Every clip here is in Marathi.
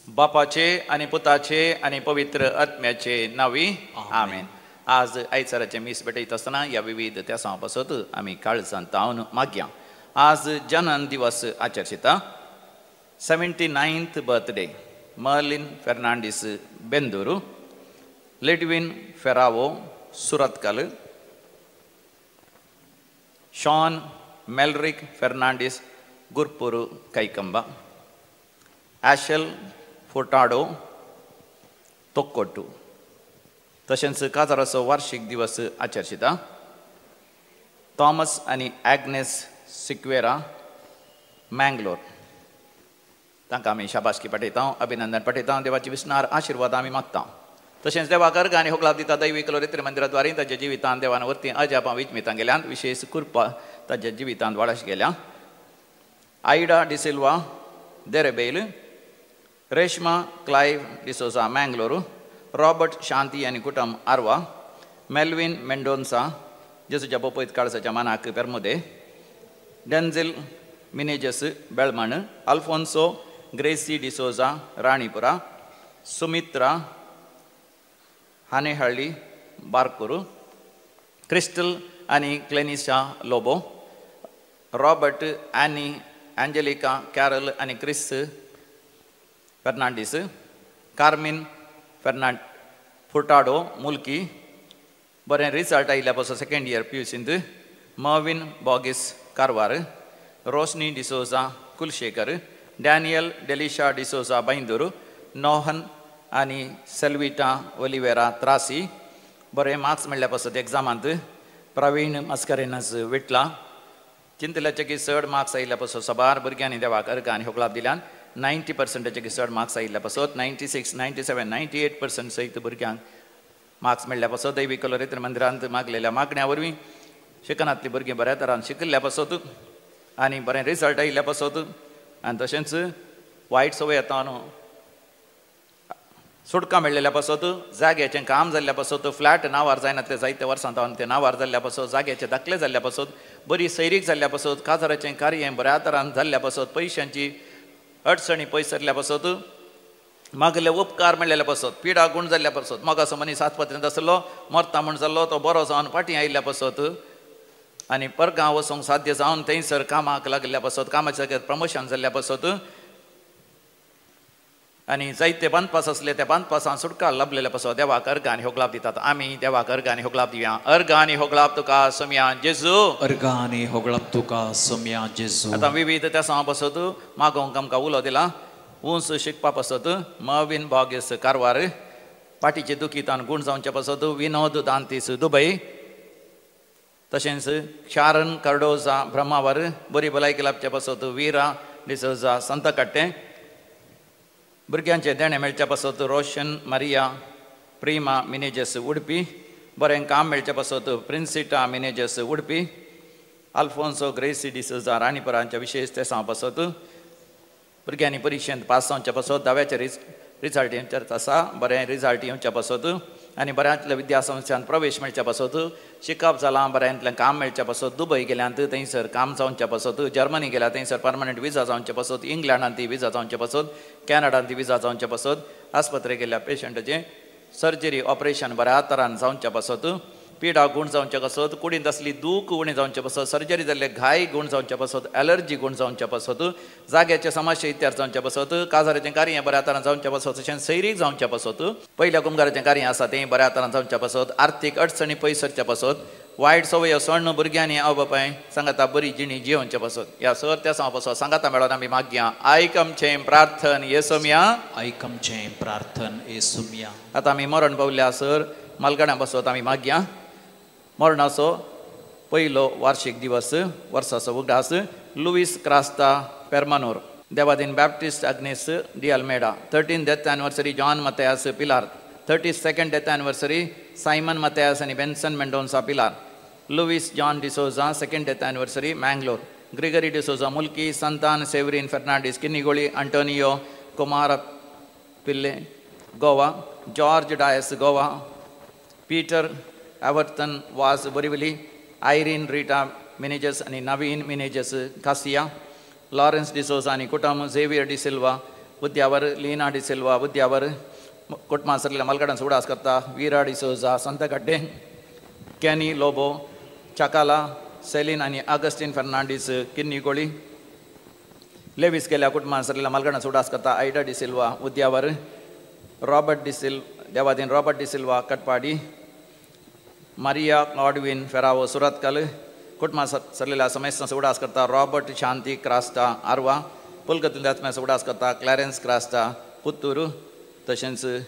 बापाचे आणि पुताचे आणि पवित्र आत्म्याचे नावी आमेन. आज आयताराचे मीस भेटयत आसतना ह्या विविध त्या पासत आमी काळजांत तावन मागया. आज जनन दिवस आचरशिता. 79th birthday Merlin Fernandes Bendur, Lidwin Ferrao Surathkal, Shawn Melric Fernandes Gurpur Kaikamba, Ashel Furtado Thokkottu. तशेंच काजाराचो वार्षिक दिवस आचरशिता. थॉमस आनी ॲग्नेस सिक्वेरा मँगलोर, तांकां आमी शाबासकी पाठयता, अभिनंदन पाठयता. देवाची विस्नार आशिर्वाद आमी मागता. तशेंच देवाक अर्घ आनी होगलाब दिता. दैवी कलोरित्र मंदिराद्वारे ताच्या जिवितांत देवान वर्ती अजापां विचमितां गेल्यान विशेष कृपा ताच्या जिवितांत वाडश गेल्या. Ida D'Silva Derebail, Reshma Clive D'Souza Mangaluru, Robert Shanti आनी कुटुंब आर्वा, मेल्विन मेंडोन्सा जेसूच्या बोपयत काळसाच्या मानाक Permude, Denzil Menezes Belman, Alphonso Gracy D'Souza Ranipura, Sumitra Hanehalli Barkur, Crystal आनी Clenisha Lobo, Robert Annie Angelica Carol आनी Chris Fernandes, Carmine Furtado Mulki बरें रिजल्ट आयिल्ल्या पासून सेकंड इयर PUCंत, मर्विन बॉगिस Karwar, Roshni D'Souza Kulshekar, Daniel Delisha D'Souza Byndoor, Nohan आनी सेल्विटा ओलिवेरा त्रासी बरें मार्क्स मेळ्ळ्या पासून एग्जामांत, प्रवीण मस्करेनस विटला चिंतल्याचे चड मार्क्स आयिल्ल्या पासून सबार भुरग्यांनी देवाक अर्घ आनी होगलाब दिल्यान 90% चड मार्क्स आयिल्ल्या पासून 96, 97, 98% सयत भुरग्यांक मार्क्स मेळ्ळ्या पासून दैवी कलोरित्र मंदिरांत मागलेल्या मागण्या वरवीं शिकनांतली भुरगीं बऱ्या तरान शिकिल्ल्या पासून आनी बरें रिजल्ट आयिल्ल्या पासून आनी तशेंच वायट संवय येता न्हू सुटका मेळ्ळेल्या पासून जाग्याचें काम जाल्ल्या पासून फ्लॅट नांवार जायनातले जायते वर्सां जावन ते नांवार जाल्ल्या पासून जाग्याचे दाखले जाल्ल्या पासून बरी सैरीक जाल्ल्या पासून काजाराचें कार्य बऱ्या तरान जाल्ल्या पासून पयशांची अडचणी पयसरल्या पासून मागले उपकार मेळ्ळेल्या पासून पिडा गूण जाल्ल्या पासून मोगाचो मनीस आस्पत्रेंत आसलो मरता म्हूण जाल्लो तो बरो जावन फाटीं आयिल्ल्या पासून आनी परगांव वचूंक साध्य जावन थंयसर कामाक लागल्या पासून कामाच्या जाग्यार प्रमोशन जाल्ल्या पासून आनी जायते बांदपास असले त्या बांदपासान सुटका लाभलेल्या पासून देवाक अर्घ आनी होगलाब दितात. आमी देवाक अर्घ आनी होगलाब दिवया. अर्घ आनी होगलाब तुका सोम्या जेजू, अर्घ आनी होगलाब तुका सोम्या जेजू. आतां विविध त्या सांग पासून मागोवंक आमकां उलो दिला. ऊंच शिकपा पासून मर्विन बॉगिस कारवार, पाटीचे दुखीतान गूण जावचे पासून विनोद दांतीस दुबय, तशेंच शारन कार्डोजा ब्रह्मावर बरी भलायकी लाभचे पासून विरा डिसोजा संतकट्टे, भुरग्यांचे देणे मेळचे पासून रोशन मारिया प्रिमा मिनेजस उडपी, बरें काम मेळचे पासून प्रिन्सिटा मिनेजस उडपी, अल्फोन्सो ग्रेसी डिसोजा राणीपुरांच्या विशेष ते सांग पासून भुरग्यांनी परिक्षेंत पास जावचे पासून दाव्याचे रिजल्ट येवचे आसा, बरें रिजल्ट येवचे पासून आनी बऱ्यांतल्या विद्यासंस्थांत प्रवेश मेळचे पासून शिकप जालां, बऱ्यांतलें काम मेळचे पासून दुबय गेल्यांत थंयसर काम जावचे पासून जर्मनी गेल्या थंयसर पर्मनंट विजा जावचे पासून इंग्लंडांत ती विजा जावचे पासून कॅनडांत ती विजा जावचे पासून आस्पत्रेक गेल्ल्या पेशंटाचें सर्जरी ऑपरेशन बऱ्या तरान जावचे पासून पिडा गूण जावचे पासून कुडींत असली दूख उणें जावचे पासून सर्जरी जाल्ले घाय गूण जावचे पासून एलर्जी गूण जावचे पासून जाग्याचे समस्या इत्यार जावचे पासून काजाराचें कार्य बऱ्या तरान जावचे पासून तशेंच सैरीक जावचे पासून पयल्या कुंभाराचें कार्य आसा तें बऱ्या तरान जावचे पासून आर्थीक अडचणी पयसरचे पासून वायट संवय सण भुरग्यांनी आवय बापाय सांगाता बरी जिणी जियोवचे पासून ह्या सर त्या सांग पासून सांगाता मेळोन आमी मागया. आयकमचें प्रार्थन येसुम्या, आयकमचें प्रार्थन येसुम्या. आतां आमी मरण पावल्या सर मालगड्या पासून आमी मागया. मरणाचो पयलो वार्षिक दिवस वर्साचो उगडास लुईस क्रास्ता पेर्मानोर, देवादीन Baptist Agnes D'Almeida, 13th death anniversary John Mathias Pilar, 32nd death anniversary Simon Mathias आनी Benson Mendonca Pilar, Luis John D'Souza 2nd death anniversary Mangalore, Gregory D'Souza Mulki, Santan Severine Fernandes Kinnigoli, Antonio Kumar Pillai Goa, George Dias, Goa, Peter Everton was Borivali, Irene Rita Meneges and Naveen Meneges Cassia, Lawrence D'Souza and Kutam, Xavier De Silva, Budyavar, Lena De Silva, Budyavar, Kutmasarla Malgadan Sudaskarta, Veera D'Souza, Santa Gadde, Kenny Lobo, Chakala, Celine and Augustine Fernandez, Kinnigoli, Levis Kela Kutmasarla Malgadan Sudaskarta, Ida De Silva, Budyavar, Robert De Silva, Devadin Robert De Silva, Katpadi, Maria Claudwin Ferrao Suratkal, Kutma Sarlila Samesna Sudaskarta, Robert Shanti Krasta, Arva, Pulkatin Dathma Sudaskarta, Clarence Krasta, Putturu, Tashens,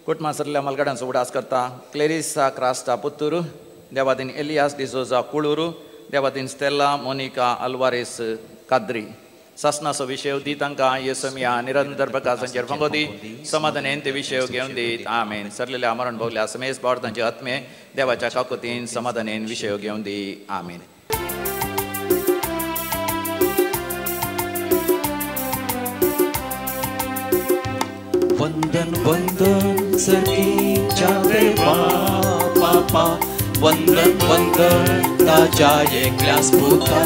Kutma Sarlila Malgadan Sudaskarta, Clarissa Krasta, Putturu, Devadin Elias D'Souza, Kuluru, Devadin Stella Monica Alvarez Kadri. Sasna so विषय दीतंका येसमिया निरंतर प्रकाश संचर फंगोदी समाधानेंते विषय घेऊन देत आमेन सरलेल्या अमरण भोगल्या समेस बाळतांचे आत्मे देवाच्या काकुतीन समाधानेन विषय घेऊन दे आमेन. वंदन वंदन सगळीच्या देवा बापा वंदन वंदन ताज्या एकल्या स्फुता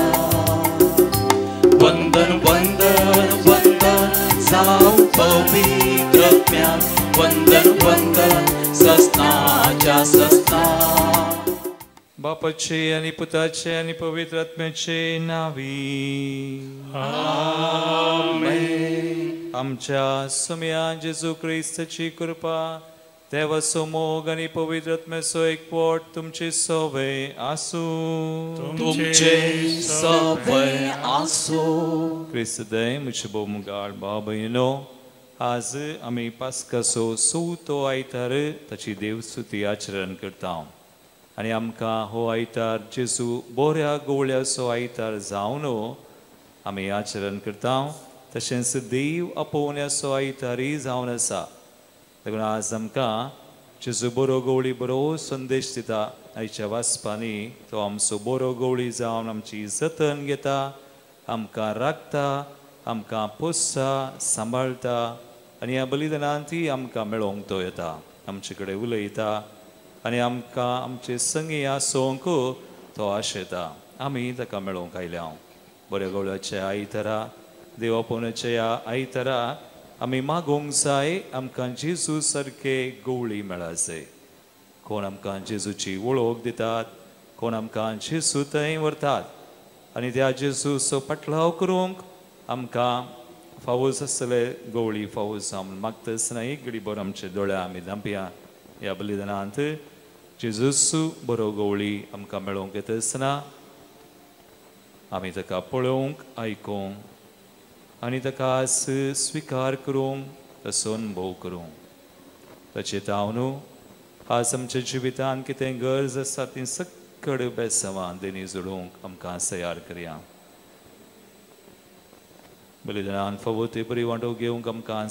वंदन वंदन वंदन जाऊ पवित्रत्म्यान वंदन वंदन सस्नाच्या सस्ना बापाचे आणि पुताचे आणि पवित्र आत्म्याचे नावी आमेन. आमच्या सुम्या जेजू ख्रिस्ताची कृपा देवा समोग आणि पवित्र आत्म्याचो एकवट तुमची सवय आसू तुमचे सवय आसो. ख्रिस्त दय मुझे बोमुगाळ बाबयनो आज आम्ही पास्काचो चवथो आयतार ताची देवस्तुती आचरण करता आणि आमकां हो आयतार जेजू बऱ्या गवळ्याचो आयतार जावन आमी आचरण करता तशेंच देव आपोवण्याचो आयतारय जावन आसा. देखून आज आमकां जेजू बरो गवळी बरो संदेश दिता. आयच्या वाचपांनी तो आमचो बरो गवळी जावन आमची जतन घेता, आमकां राखता, आमकां पोसता, सांबाळटा आनी ह्या बलिदानांती आमकां मेळोवंक तो येता, आमचे कडेन उलयता आनी आमकां आमचे संगी आसोवंक तो आशेता. आमी ताका मेळोवंक आयल्या. बऱ्या गवळ्याच्या आयतारा देव आपोवण्याच्या ह्या आयतारा आमी मागोवंक जाय आमकां जेजू सारके गवळी मेळा जाय. कोण आमकां जेजूची वळख दितात, कोण आमकां जेजू थंय व्हरतात आनी त्या जेजूचो पाटलाव करूंक आमकां फावूस आसतले गवळी फावूस जावन मागता आसतना एक घडी बरो आमचे दोळ्या आमी धांपया. ह्या बलिदानांत जेजूचो बरो गवळी आमकां मेळोवंक येता आसतना आमी ताका पळोवंक, आयकूंक आनी ताका स्विकार करूंक, ताचो अनुभव करूंक. ताचे तावनू आज आमच्या जिवितांत कितें गरज आसा ती सकड बेसांवां देणी जोडूंक आमकां तयार करया. बलिदानांत फावो ती बरी वांटो घेवंक आमकां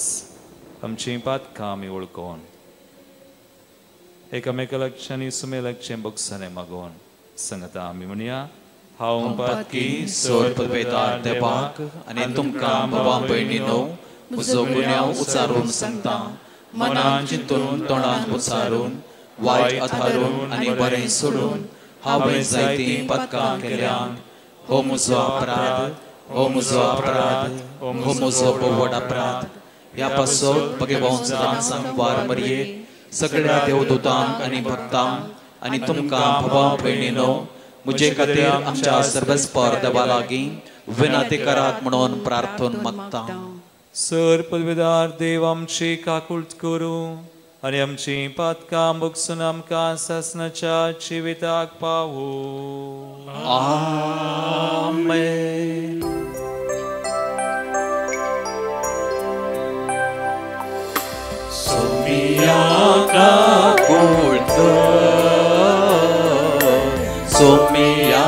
आमची पातकां आमी वळखून एकामेका लागच्यानी सुमे लागचें बोगसाने मागोवन सांगता आमी म्हणया. हांव पातकी सोड पदवेतार देवाक आनी तुमकां भावां भयणीनो म्हजो गुन्यांव उचारून सांगता. मनान चिंतून तोंडान उचारून वायट आथारून आनी बरें सोडून हांवें जायतीं पातकां केल्यान. हो म्हजो अपराध, हो म्हजो अपराध, हो म्हजो बोवड अपराध. ह्या पासत भगवंतान सांगवार मरये सगळ्या देवदूतांक आनी भक्तांक आनी तुमकां भावां भयणीनो म्हजे खातीर आमच्या सर्वेस्पर देवा लागीं विनंती करात म्हणून प्रार्थना मागता. सर पदवेदार देव आमची काकूळट करूं आनी आमची पातकां बोगसून आमकां सासणाच्या जिविताक पावूं. आमेन. सोमिया काकूळट सोमिया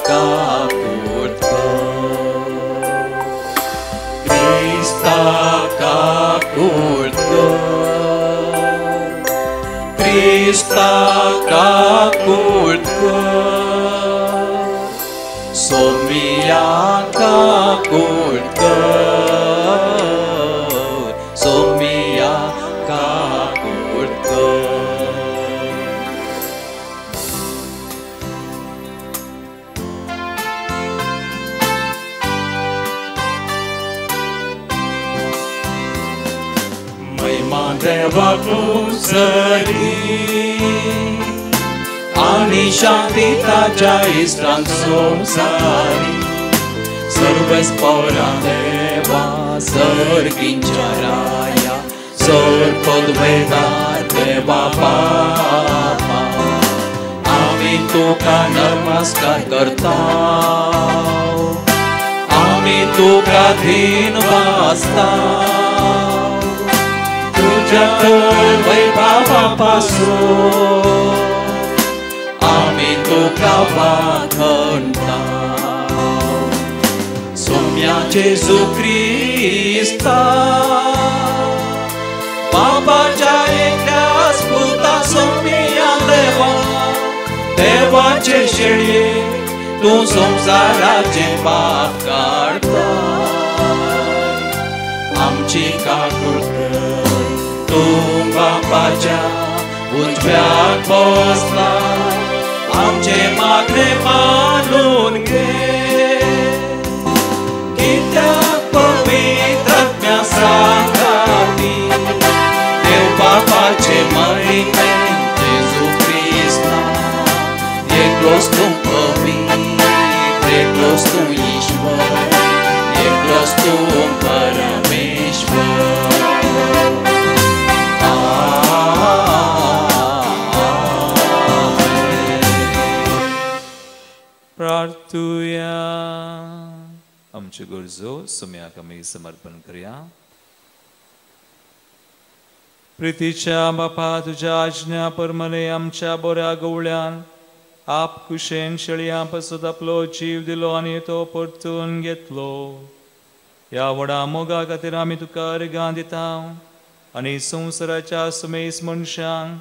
काकूळट क्रिस्ता काकूळट क्रिस्ता काकूळट सोमिया काकूळट सोमिया देवाक सरी आणि शांती ताच्या इष्टांक संसारी सर्वेस्परा देवा सर्गींच्या राया सर्पद्वेदार देवा बापा आम्ही तुका नमस्कार करता आम्ही तुका धीन वाजता तुझ्या वैभवापासून आम्ही तुका वाखणता सौम्या जेजू ख्रिस्ता बापाच्या एकट्या स्फुता सौम्या देवा देवाचे शेळये तू संसाराचे पाप काढता आमची काकूळ तू बापाच्या उजव्याक बसला आमचे मागणे मानून घे कित्याक पवित्र आत्म्या सांगाती देव बापाचे महिमे जेजू ख्रिस्ता एकलोच तू पवित्र एकलोच तू ईश्वर एकलोच तू परमेश्वर प्रार्थुया आमच्यो गरजो सुम्याक आमी समर्पण करया प्रितीच्या बापा तुझ्या आज्ञा परमने आमच्या बऱ्या गवळ्यान आप कुशेन शेळयां पासून आपलो जीव दिलो आनी तो परतून घेतलो ह्या व्हडा मोगा खातीर आमी तुका अर्गां दिता आनी संवसाराच्या समेस मनशांक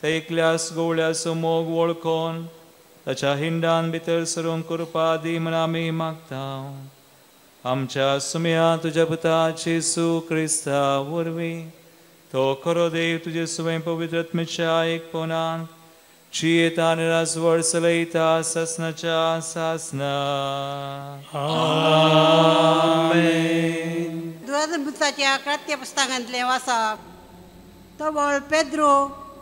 त्या एकल्याच गवळ्याचो मोग वळखोन ताच्या हिंडान भितर सरूंक कृपा दी म्हण आमी मागता आमच्या सुम्या तुज्या पुता जेजू क्रिस्ता वरवीं तो खरो देव तुजे सुवें पवित्र आत्म्याच्या एकपणान जियेता आनी राजवड चलयता सासनाच्या सासना आमेन. दुरादभुताच्या कृत्य पुस्तकांतले वाचप तवळ पेद्रो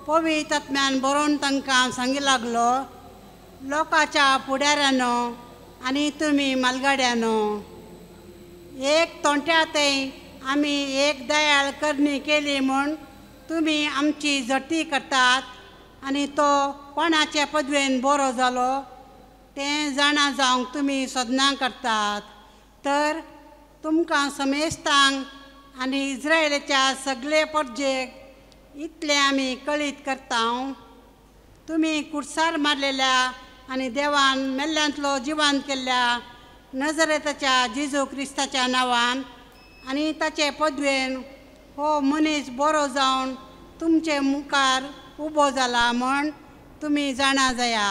पवित्र आत्म्यान बरोवन तांकां सांगी लागलो लोकाच्या फुडाऱ्यानो आनी तुमी मालगाड्यानो एक तोंट्यातय आमी एक दयाळ करणी केली म्हूण तुमी आमची जटी करतात आनी तो कोणाचे पदवेन बरो जालो तें जाणा जावंक तुमी सदनां करतात तर तुमकां समेस्तांक आनी इस्रायेलाच्या सगळे परजेक इतलें आमी कळीत करता तुमी कुडसार मारलेल्या आनी देवान मेल्ल्यांतलो जिवंत केल्ल्या नजरेताच्या जेजू क्रिस्ताच्या नांवान आनी ताचे पदवेन हो मनीस बरो जावन तुमचे मुखार उबो जाला म्हण तुमी जाणा जाया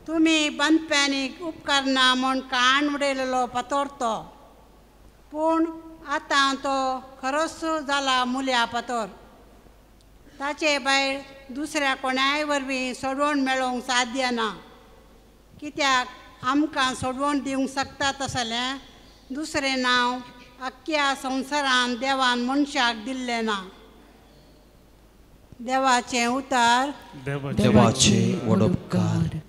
तुमी बांदप्यांनीक उपकार ना म्हण काण उडयलेलो पातोर तो पूण आतां तो खरोच जाला मुल्या पातोर ताचे भायर दुसऱ्या कोणाय वरवीं सोडवण मेळोवंक साध्य ना कित्याक आमकां सोडवण दिवंक शकता तसलें दुसरें नांव अख्ख्या संवसारान देवान मनशाक दिल्लें ना देवाचें उतार देवाचे वडोपकार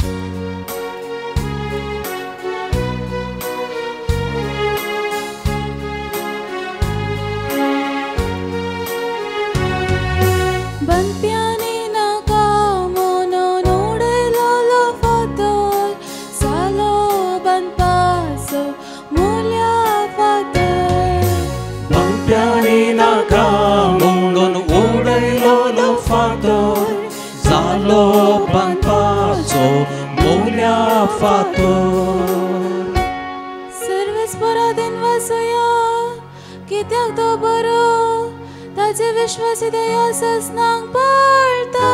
सर्वेस्परा दिन वासुया कित्याक तो बरो ताचे विश्वासी दया ससनांक पाळता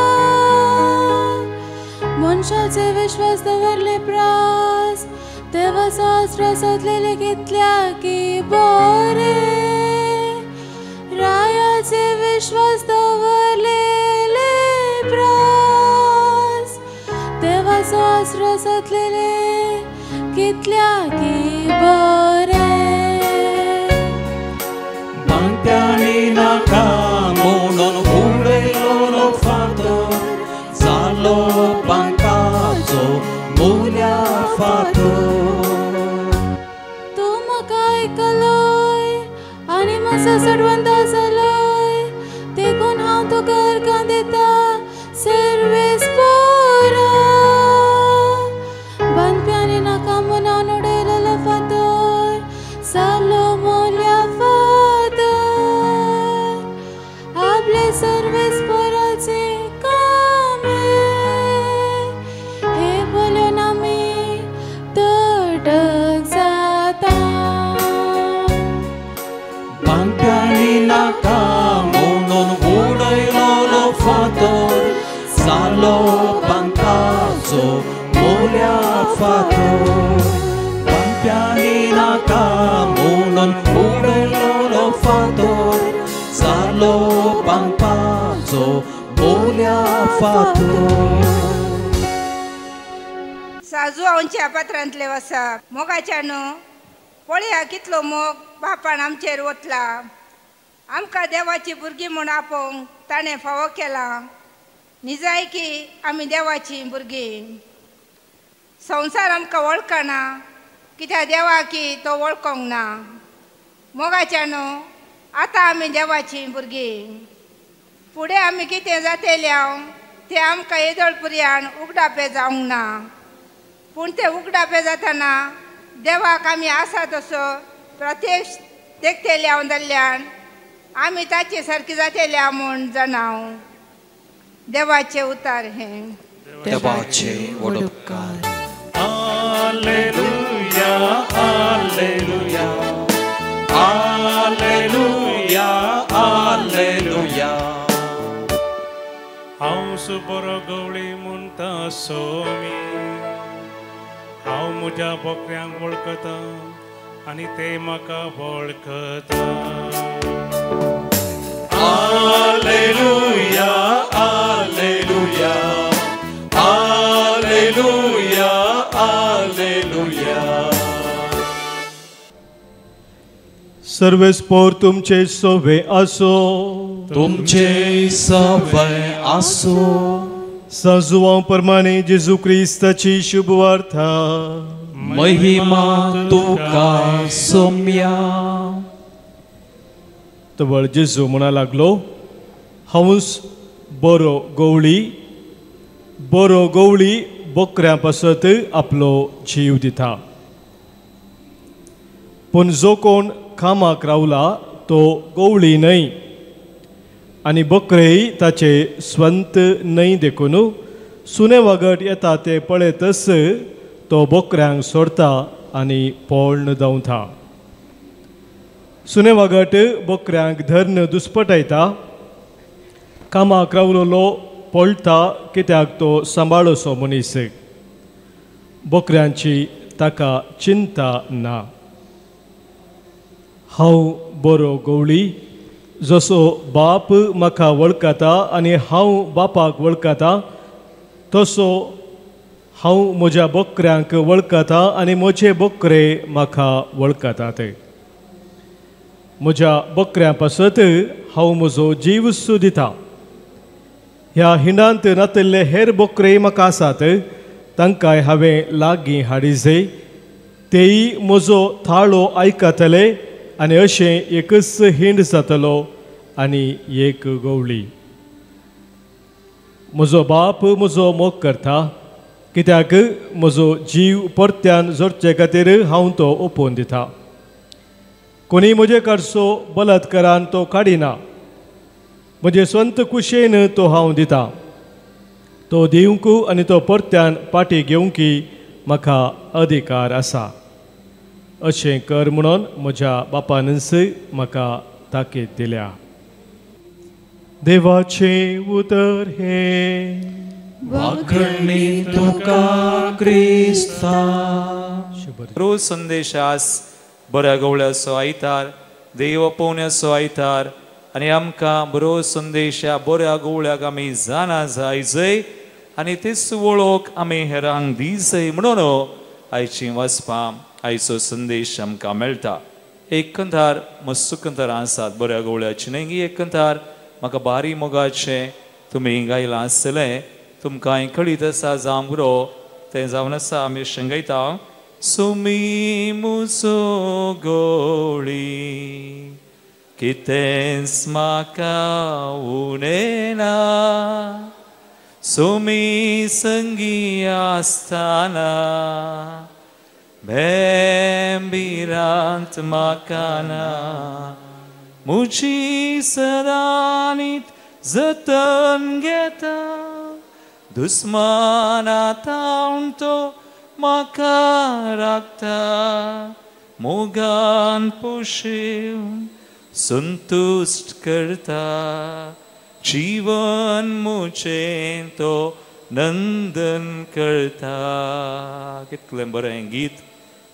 मनशाचे विश्वास दवरले प्रास देवाचो आसरो सोदलेले कितल्या की बरे रायाचे विश्वास दवरलेले प्रास देवाचो आसरो सोदलेले कितल्या की बरे नाका म्हणून उडयलो फातर जालो पंखाचो मोल्या फातर पंप्यांनी नाका म्हणून उडयलो फातर जालो पंखाचो मोल्या फातर साजू आमच्या पात्रांतले वसा मोगाच्या न्हू पळया कितलो मोग बापान आमचेर वतला आमकां देवाची भुरगीं म्हूण आपोवंक ताणें फावो केला निजाय की आमी देवाची भुरगीं संवसार आमकां वळखना कित्याक देवाकी तो वळखोंक ना मोगाच्या न्हू आतां आमी देवाची भुरगीं फुडें आमी कितें जातल्या तें आमकां येदोळपुर्यान उगडापे जावंक ना पूण ते उगडापे जातना देवाक आमी आसा तसो प्रत्यक्ष देखतेल्या जाल्ल्यान आमी ताचे सारकी जातल्या म्हूण जाणाव देवाचे उतार हें देवाचे वडपकार Alleluia, Alleluia, Alleluia, Alleluia. हांव सुबरो गवळी म्हणटा सोमी हांव म्हज्या बोकऱ्यांक वळखता आनी ते म्हाका वळखता Alleluia, Alleluia, Alleluia, Alleluia. सर्वेस्पोर तुमचे सोवे आसो तुमचे सवय आसो साजुवां प्रमाणे जेजू क्रिस्ताची शुभ वार्ता महिमा तुका सोम्या तवळ जेजू म्हणा लागलो हंस बरो गवळी बोकऱ्यां पासत आपलो जीव दिता पूण जो कोण कामाक रावला तो गवळी न्हय आनी बकरेय ताचे स्वंत न्हय देखून सुने वागट येता ते पळयतच तो बकऱ्यांक सोडता आनी पोळण धांवता सुने वागट बकऱ्यांक धर्न दुस्पटायता कामाक रावलोलो पळटा कित्याक तो सांबाळोसो मनीस बकऱ्यांची ताका चिंता ना हांव बरो गवळी जसो बाप म्हाका वळखता आनी हांव बापाक वळखता तसो हांव म्हज्या बकऱ्यांक वळखता आनी म्हजे बकरे म्हाका वळखतात म्हज्या बकऱ्यां पासत हांव म्हजो जीव दिता ह्या हिंडांत नातल्ले हेर बकरे म्हाका आसात तांकांय हांवें लागीं हाडिजे तेय म्हजो थाळो आयकतले आनी अशें एकच हिंड जातलो आनी एक गवळी म्हजो बाप म्हजो मोग करता कित्याक म्हजो जीव परत्यान जोडचे खातीर हांव तो ओपोवन दिता कोणी म्हजे कडचो बलात्कारान तो काडिना म्हजे स्वंत कुशेन तो हांव दिता तो दिवंक आनी तो परत्यान पाटी घेवंकी म्हाका अधिकार आसा अशें कर म्हणून म्हज्या बापानच म्हाका ताकीद दिल्या देवाचे उतर हे वाखणी तुका क्रिस्ता रोज संदेशास बऱ्या गवळ्याचो आयतार देव पोवण्याचो आयतार आनी आमकां बरो संदेशा बऱ्या गवळ्याक आमी जाणा जायजय आनी तेच वळख आमी हेरांक दिजय म्हणून आयची वचपां आयचो संदेश आमकां मेळटा एक कंथार मस्त कंथार आसात बऱ्या गवळ्याची न्ही एक कंथार म्हाका बारी मोगाचें तुमी गायलां आसतलें तुमकां कळीत आसा जावं बरो तें जावन आसा आमी अशें गायता सुमी मुजो गवळी कितेंच म्हाका उणेना सुमी संगी आसतना भेंबिरांत म्हाका ना मुजी सदांनीत जतन घेता दुस्मानांतावन तो म्हाका राखता मोगान पोशिवन संतुष्ट करता जीवन मुझे तो नंदन करता. कितलें बरें गीत,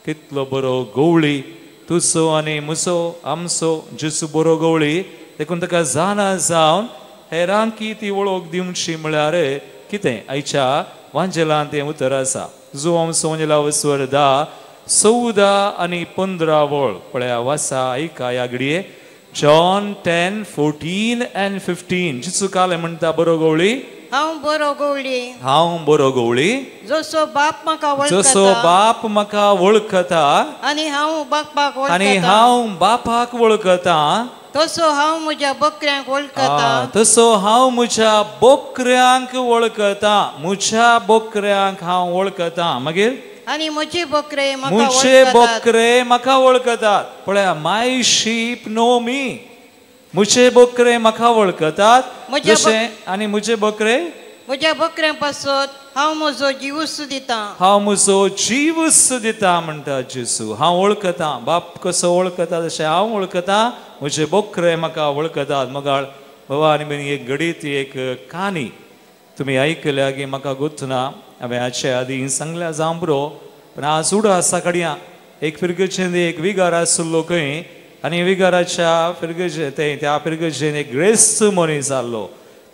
कितलो बरो गवळी. तुसो आनी मुसो आमचो जेसू बरो गवळी. देखून ताका जाणा जावन हेरांकी ती वळख दिवची म्हळ्यार कितें आयच्या वांजेलांत तें उतर आसा. जो आमचो वांजेला स्वर 10, 14 आनी 15 वळ पळया वाचा ऐका ह्या घडये. John 10, 14 and 15. जेसू काले म्हणटा बरो गवळी. हांव बरो गवळी. हांव बरो गवळी. जसो बाप म्हाका वळखता. जसो बाप म्हाका वळखता. आनी हांव बापाक वळखता. आनी हांव बापाक वळखता. तसो हांव म्हज्या बकऱ्यांक वळखता. तसो हांव म्हज्या बोकऱ्यांक वळखता. म्हज्या बोकऱ्यांक हांव वळखता. मागीर आनी म्हजे बोकरे म्हजे बोकरे म्हाका वळखतात. पळया, माय शीप नो मी. म्हजे बोकरे म्हाका वळखतात. आनी म्हजे बोकरे म्हज्या बोकऱ्यां पासत हांव म्हजो जीवस दिता. हांव म्हजो जीवस दिता म्हणटा जेसू. हांव वळखता. बाप कसो वळखता तशें हांव वळखता. म्हजे बोकरे म्हाका वळखतात. मगाळ बाबा आनी बेनी एक घडीत एक काणी तुमी आयकल्या की म्हाका गुंतना. हांवें हाचे आदीं सांगल्या जावं बरो, पण आज उडो आसा कडया एक फिरगेचें एक विगार आसलो खंय. आनी विगाराच्या फिरगेचे त्या फिरगेचेन एक ग्रेस्त मनीस जाल्लो.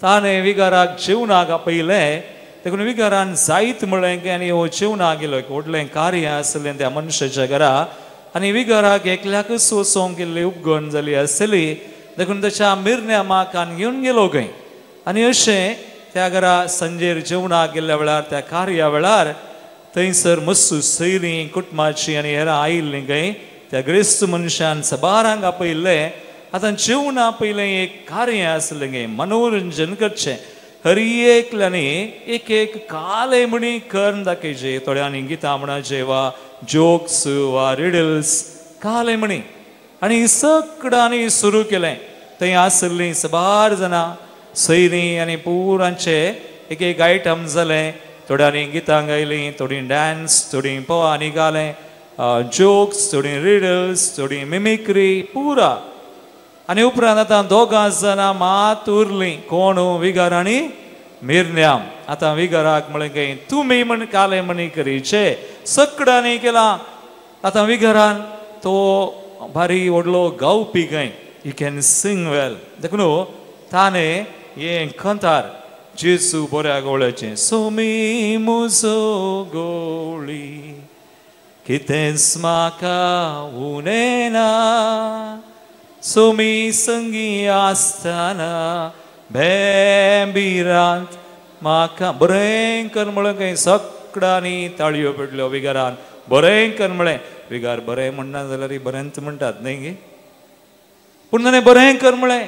ताणें विगाराक जेवणाक आपयलें. देखून विगारान जायत म्हणलें की आनी हो जेवणाक गेलो. एक व्हडलें कार्य आसलें त्या मनशाच्या घरा. आनी विगाराक एकल्याकच वचोंक गेल्ली उपगण जाली आसली. देखून ताच्या मिरण्यामाकान घेवन गेलो खंय. आनी अशें त्या घरा संजेर जेवणाक गेल्ल्या वेळार त्या कार्या वेळार थंयसर मस्सू सैरीं कुटुंबाची आनी हेरां आयिल्लीं खंय. त्या ग्रेस्त मनशान सबारांक आपयल्लें. आतां जेवणा पयलें एक कार्य आसलें गे, मनोरंजन करचें. हर एकल्यानी एक एक काले म्हणी करून दाखयचे. थोड्यांनी गितां म्हणचे वा जोक्स वा रिडल्स काले म्हणी. आनी सगळ्यांनी सुरू केलें. थंय आसलीं सबार जाणां सैरीं आनी पुरांचे एक एक आयटम जाले. थोड्यांनी गितां गायलीं, थोडीं डान्स, थोडीं पोवांनी गालें, जोक्स, थोडीं रिडल्स, थोडीं मिमिक्री पुरा. आनी उपरांत आतां 2 जाणां मात उरलीं. कोण? विगार आनी मिरण्याम. आतां विगाराक म्हळें की तुमी म्हण काले म्हणी करीचे. सगळ्यांनी केलां. आतां विगारान तो भारी व्हडलो गावपी खंय. ही कॅन सिंग वेल. देखून ताणें हें खंतार जेसू बऱ्या गवळ्याचें. सोमी म्हजो गवळी कितेंच म्हाका उणेना. सोमी संगी आसतना भेंबिरांत म्हाका. बरें कर म्हळें खंय. सगळ्यांनी ताळयो पेटल्यो विगारान. बरें कर म्हळें. विगार बरें म्हणना जाल्यार बरेंच म्हणटात न्ही गे. पूण ताणें बरें कर म्हळें.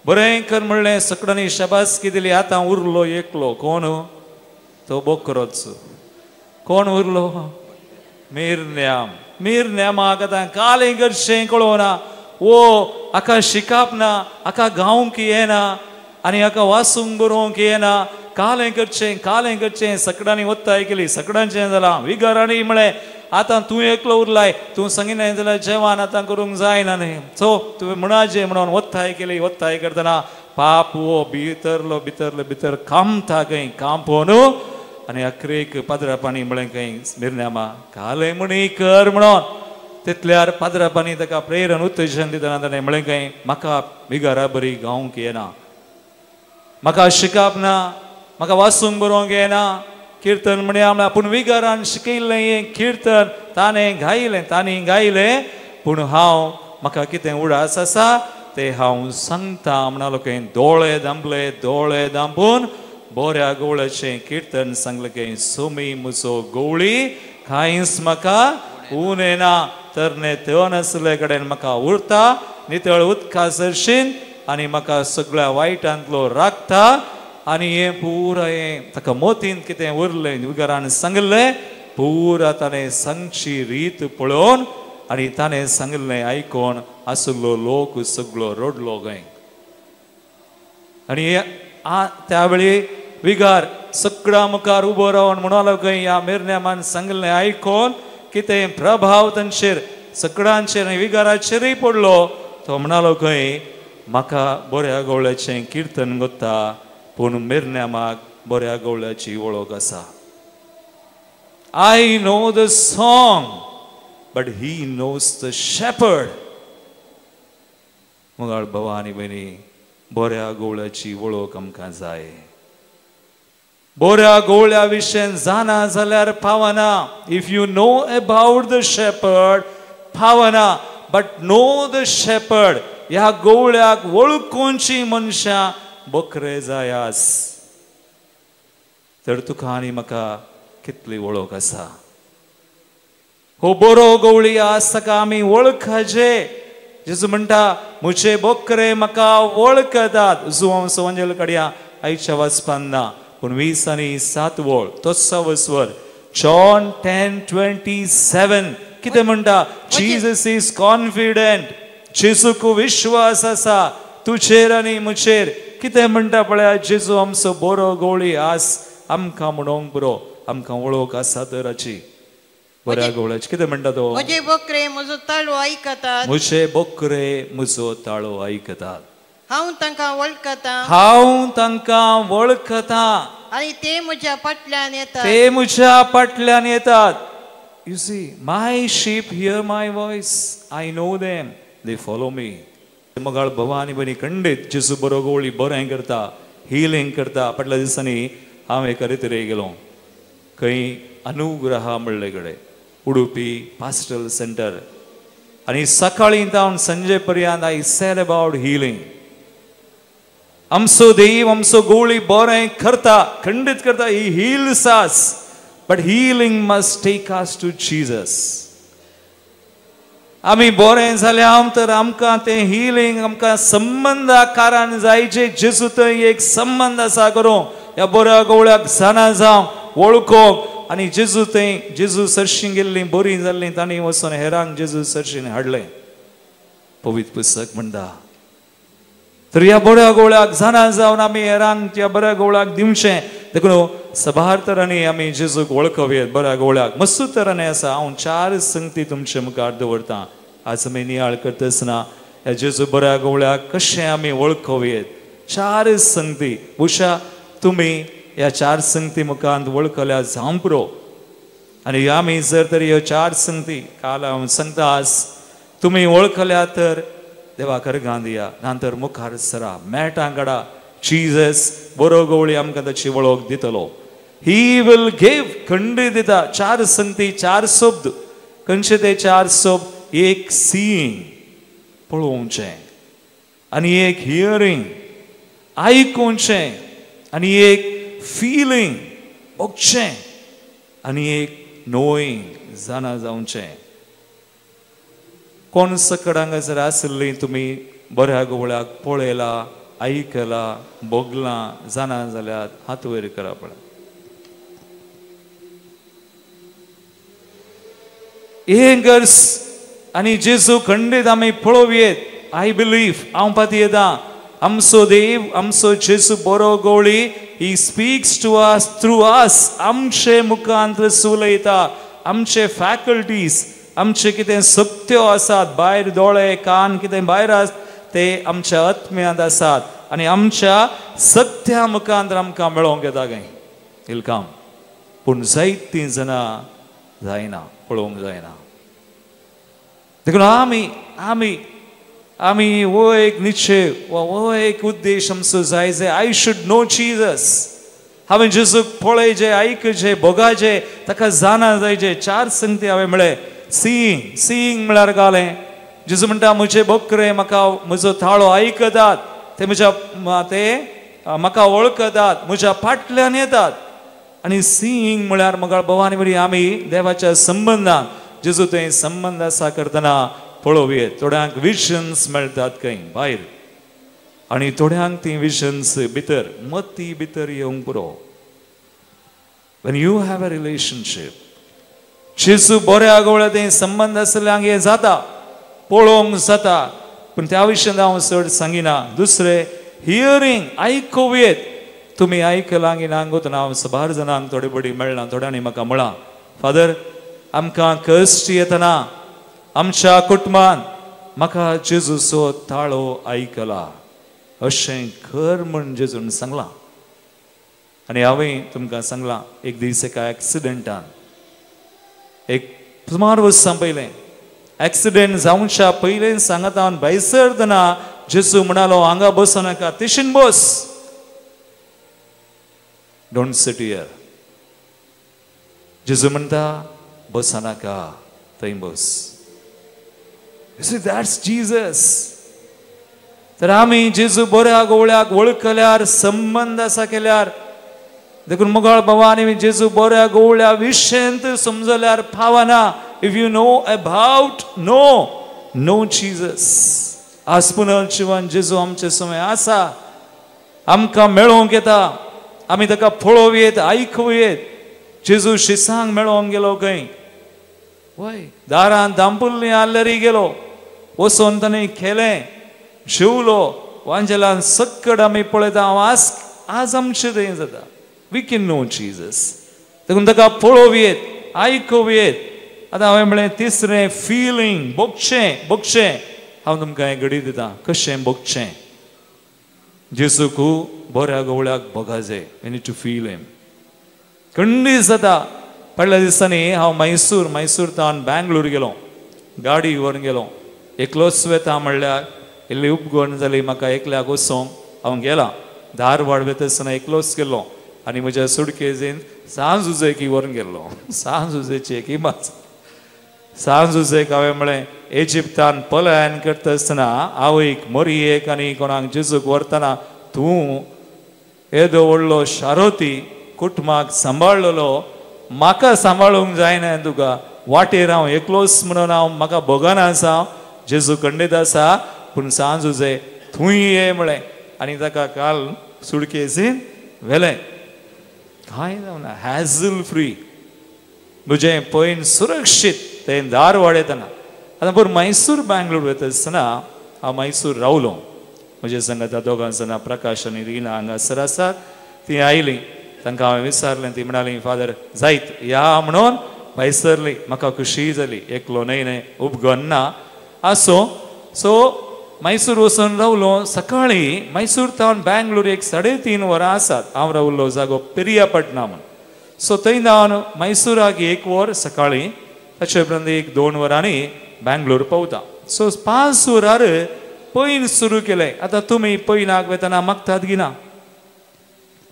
बरें कर म्हणलें. सगळ्यांनी शाबासकी दिली. आतां उरलो एकलो. कोण? तो बोकरोच. कोण उरलो? मिरण्याम. मिरण्यामाक आतां कालें करचें कळोना. वो हाका शिकप ना, हाका गावंक येना आनी हाका वाचूंक बरोवंक येना. कालें करचें सगळ्यांनी वत्ताय केली. सगळ्यांचें जालां. विगारांनी म्हळें आतां तूं एकलो उरलाय. तूं सांगिनाय जाल्यार जेवण आतां करूंक जायना न्ही. सो तुवें म्हणाजे म्हणून वत्ताय केली. वत्ताय करतना पाप वो भितर कामता खंय. कांपोन आनी अकरेक पाद्रापाणी म्हळें खंय मिरण्यामा कालें म्हणी कर म्हणून. तितल्यार पाद्रापाणी ताका प्रेरण उत्तेजन दितना ताणें म्हळें खंय म्हाका विगारा बरी गावंक येना. म्हाका शिकप ना. म्हाका वाचूंक बरोवंक येना. कीर्तन म्हणया पूण विगारान शिकयल्लें हें कीर्तन ताणें गायलें. पूण हांव म्हाका कितें उडास आसा तें हांव सांगता म्हणलो खंय. दोळे धांपून बऱ्या गवळ्याचें कीर्तन सांगलें खंय. सोमी म्हजो गवळी कांयच म्हाका उणेना. तरणे तेवन आसले कडेन म्हाका उरता. नितळ उदका सरशीन आनी म्हाका सगळ्या वायटांतलो राखता. आनी हें पुरा हें ताका मोतीन कितें उरलें विगारान सांगलें पुरा ताणें सांगची रीत पळोवन आनी ताणें सांगलें आयकोन आसलो लोक सगळो रडलो खंय. आनी त्या वेळी विगार सगळ्या मुखार उबो रावन म्हणलो खंय ह्या मिरण्यामान सांगलें आयकोन कितें प्रभाव तांचेर सगळ्यांचेर विगाराचेरय पडलो. तो म्हणालो खंय म्हाका बऱ्या गवळ्याचें किर्तन गोत्ता पूण मेरण्या माग बऱ्या गवळ्याची वळख आसा. I know the song, but he knows the shepherd. मोगाळ भावा आनी भयणी, बऱ्या गवळ्याची वळख आमकां जाय. बऱ्या गवळ्या विशयी जाणा जाल्यार पावना. If you know about the shepherd पावना, बट नो द शेपर्ड. ह्या गवळ्याक वळखुची मनशां बकरे जाय आस. तर तुका आनी म्हाका कितली वळख आसा. हो बरो गवळी आस ताका आमी वळखचे. जेजू म्हणटा मुझे बकरे म्हाका वळखतात. हांव सवंजल काडया आयच्या वाचपान ना पूण 20:7 वळ तोच स्वर. जॉन 10:27 कितें म्हणटा? Jesus is confident. जेजूक विश्वास आसा तुजेर आनी मुचेर. कितें म्हणटा पळया, जेजू आमचो बरो गवळी आस. आमकां म्हणोंक बरो, आमकां वळख आसा तर हाची. बऱ्या गवळ्याची कितें म्हणटा तो? म्हजे बकरे म्हजो ताळो आयकतात. म्हजे बकरे म्हजो ताळो आयकतात. हांव तांकां वळखता. हांव तांकां वळखता. आनी ते म्हज्या फाटल्यान येतात. ते म्हज्या फाटल्यान येतात. You see, my sheep hear my voice. I know them. They follow me. मोगाळ भवानी बनी खंडीत जेजू बरो गवळी बरें करता, हिलिंग करता. फाटल्या दिसांनी हांव एका रितीरे गेलो. खंय अनुग्रहा म्हणले कडेन उडुपी पास्टल सेंटर. आनी सकाळी जावन संजे पर्यंत आय सेड अबाउट हिलिंग. आमचो देव आमचो गवळी बरें करता, खंडीत करता. He heals us, but healing must take us to Jesus. आमी बरें जाल्यार तर आमकां तें हिलिंग आमकां संबंधाकारान जायचे. जेजू थंय एक संबंध आसा करूं. ह्या बऱ्या गवळ्याक जाणा जावं, वळखोंक. आनी जेजू थंय जेजू सरशीं गेल्लीं बरीं जाल्लीं तांणी वचून हेरांक जेजू सरशीं हाडलें. पवित्र पुस्तक म्हणटा. तर ह्या बऱ्या गवळ्याक जाणा जावन आमी हेरांक त्या बऱ्या गवळ्याक दिवचें. देखून सभार तरांनी आमी जेजूक वळखुयेत. बऱ्या गवळ्याक मस्त तरांनी आसा. हांव 4 संगती तुमचे मुखार दवरतां. आज आमी नियाळ करतना ह्या जेजू बऱ्या गवळ्याक कशें आमी वळखुयेत. 4 संगती. उशा तुमी ह्या 4 संगती मुखांत वळखल्यार जावं पुरो. आनी आमी जर तर ह्यो 4 संगती काल हांव सांगता तुमी वळखल्या तर देवाकर गांदिया. नंतर मुखार सरा मेळटां काडा. जीसस बरो गवळी आमकां ताची वळख दितलो. He will give. खंडीत दिता. 4 संगती, 4 शब्द. खंयचे ते 4 शब्द? एक सीइंग पळोवचें, आनी एक हियरिंग आयकुचें, आनी एक फीलिंग बघचें, आनी एक नोईंग जाणा जावचें. कोण सकडांग जर आसली तुमी बऱ्या गवळ्याक पळयला, आयकला, बगला जाणा जाल्यार हात वयर करा पळय. एंगर्स आनी जेजू खंडीत आमी पळोवयेत. I believe. हांव पाती येता. आमचो देव आमचो जेजू बरो गवळी he speaks to us through us. आमचे मुखांत उलयता. आमचे फॅकल्टीज, आमचे कितें सत्यो आसात भायर, दोळे कान कितें भायर आसा ते आमच्या आत्म्यांत आसात. आनी आमच्या सत्या मुखांत आमकां मेळोवंक येता खंय इलकाम. पूण जायतीं जाणां जायना, पळोवंक जायना. देखून आमी वो एक निश्चय वो एक उद्देश आमचो जाय जे आय शूड नो जीसस. हांवें जेजूक पळयचें, आयकचें, भोगाचें, ताका जाणा जायचें. 4 संगती हांवें म्हळें. सीइंग म्हळ्यार गालें. जेजू म्हणटा म्हजे बकरे म्हाका म्हजो ताळो आयकतात. ते म्हाका वळखतात, म्हज्या फाटल्यान येतात. आनी सीइंग म्हळ्यार म्हाका भवानी बरी आमी देवाच्या संबंधान जेजू थंय संबंध आसा करतना पळोवयेत. थोड्यांक विजन्स मेळटात खंय भायर, आनी थोड्यांक ती विजन्स भितर मती भितर येवंक पुरो. When you have a relationship, जेजू बऱ्या गवळ्या थंय संबंध आसल्यांक हें जाता, पळोवंक जाता. पूण त्या विशयी हांव चड सांगिना. दुसरें हियरिंग आयकुयेत. तुमी आयकलां की ना गोतना हांव सबार जाणांक थोडे बडी मेळना. थोड्यांनी म्हाका म्हळां फादर आमकां कश्ट येतना आमच्या कुटुंबान म्हाका जेजूचो ताळो आयकला अशें कर म्हण जेजून सांगलां. आनी हांवें तुमकां सांगलां एक दीस एका एक्सिडेंटान एक सुमार वर्सां पयलें एक्सिडेंट जावच्या पयलें सांगता हांव भायर सरतना जेजू म्हणालो हांगा बसो नाका तेशीन बस. Don't sit here. जेजू म्हणटा बस नाका थंय बस. You see, that's Jesus. तर आमी जेजू बऱ्या गवळ्याक वळखल्यार संबंध आसा केल्यार देखून मुगाळ भावांनी जेजू बऱ्या गवळ्या विशेंत समजल्यार फावना. If you know about know Jesus. आज पुनर्जीवन जेजू आमचे समय आसा आमकां मेळोवंक येता. आमी ताका पळोवं येत आयकूं येत. जेजू शिसांक मेळोवंक गेलो खंय वय दारांत दांपुल्ली आल्लरी गेलो वचोन ताणें खेलें जेवलो वांजेलान सक्कड आमी पळयता. आज आमचें थंय जाता. We can know Jesus. देखून ताका पळोवं येत आयकूं येत. आतां हांवें म्हळें तिसरें फिलींग बगचें हांव तुमकां हें घडी दितां कशें बगचें. जेजूक बऱ्या गवळ्याक बगा जाय. यू नीड टू फील हिम. खंडीत जाता. पडल्या दिसांनी हांव मैसूर तावन बँगलोर गेलो गाडी व्हरून गेलो. एकलोच वेता म्हणल्यार इल्ली उपगण जाली म्हाका एकल्याक वचोंक. हांव गेलां धारवाड वेता आसतना एकलोच गेल्लो आनी म्हज्या सुडकेजीन सांज उजयकी व्हरून गेल्लो. सांज उजयची एक इमाज. सांज उजयक हांवें म्हळें इजिप्तान पलायन करता आसतना आवयक मोरयेक आनी कोणाक जेजूक व्हरतना तूं येदो व्हडलो शारोती कुटुंबाक सांबाळलेलो म्हाका सांबाळूंक जायना तुका. वाटेर हांव एकलोच म्हणून हांव म्हाका भोगना आसा जेजू खंडीत आसा पूण सांज उजय थंय ये म्हळें आनी ताका काल सुडकेसीन व्हेलें. कांय जावना हॅझल फ्री. म्हजें पयन सुरक्षीत तें धारवाड येतना. आतां बरो मैसूर बँगलोर वता आसतना हांव मैसूर रावलो. म्हजे सांगात दोगां जाणां प्रकाश आनी रिना हांगासर आसात. तीं आयलीं तांकां हांवें विचारलें. ती म्हणाली फादर जायत या म्हणून भायर सरलीं. म्हाका खुशी जाली. एकलो न्हय उपगन ना आसो. सो मैसूर वचून रावलो. सकाळीं मैसूर तावन बँगलोर एक 3.5 वरां आसात. हांव रावल्लो जागो पेरियापटना म्हूण. सो थंय जावन मैसूराक 1 वर सकाळीं ताचे उपरांत 1-2 वरांनी बँगलोर पावता. सो 5 वरार पयन सुरू केलें. आतां तुमी पयनाक वेतना मागतात गिना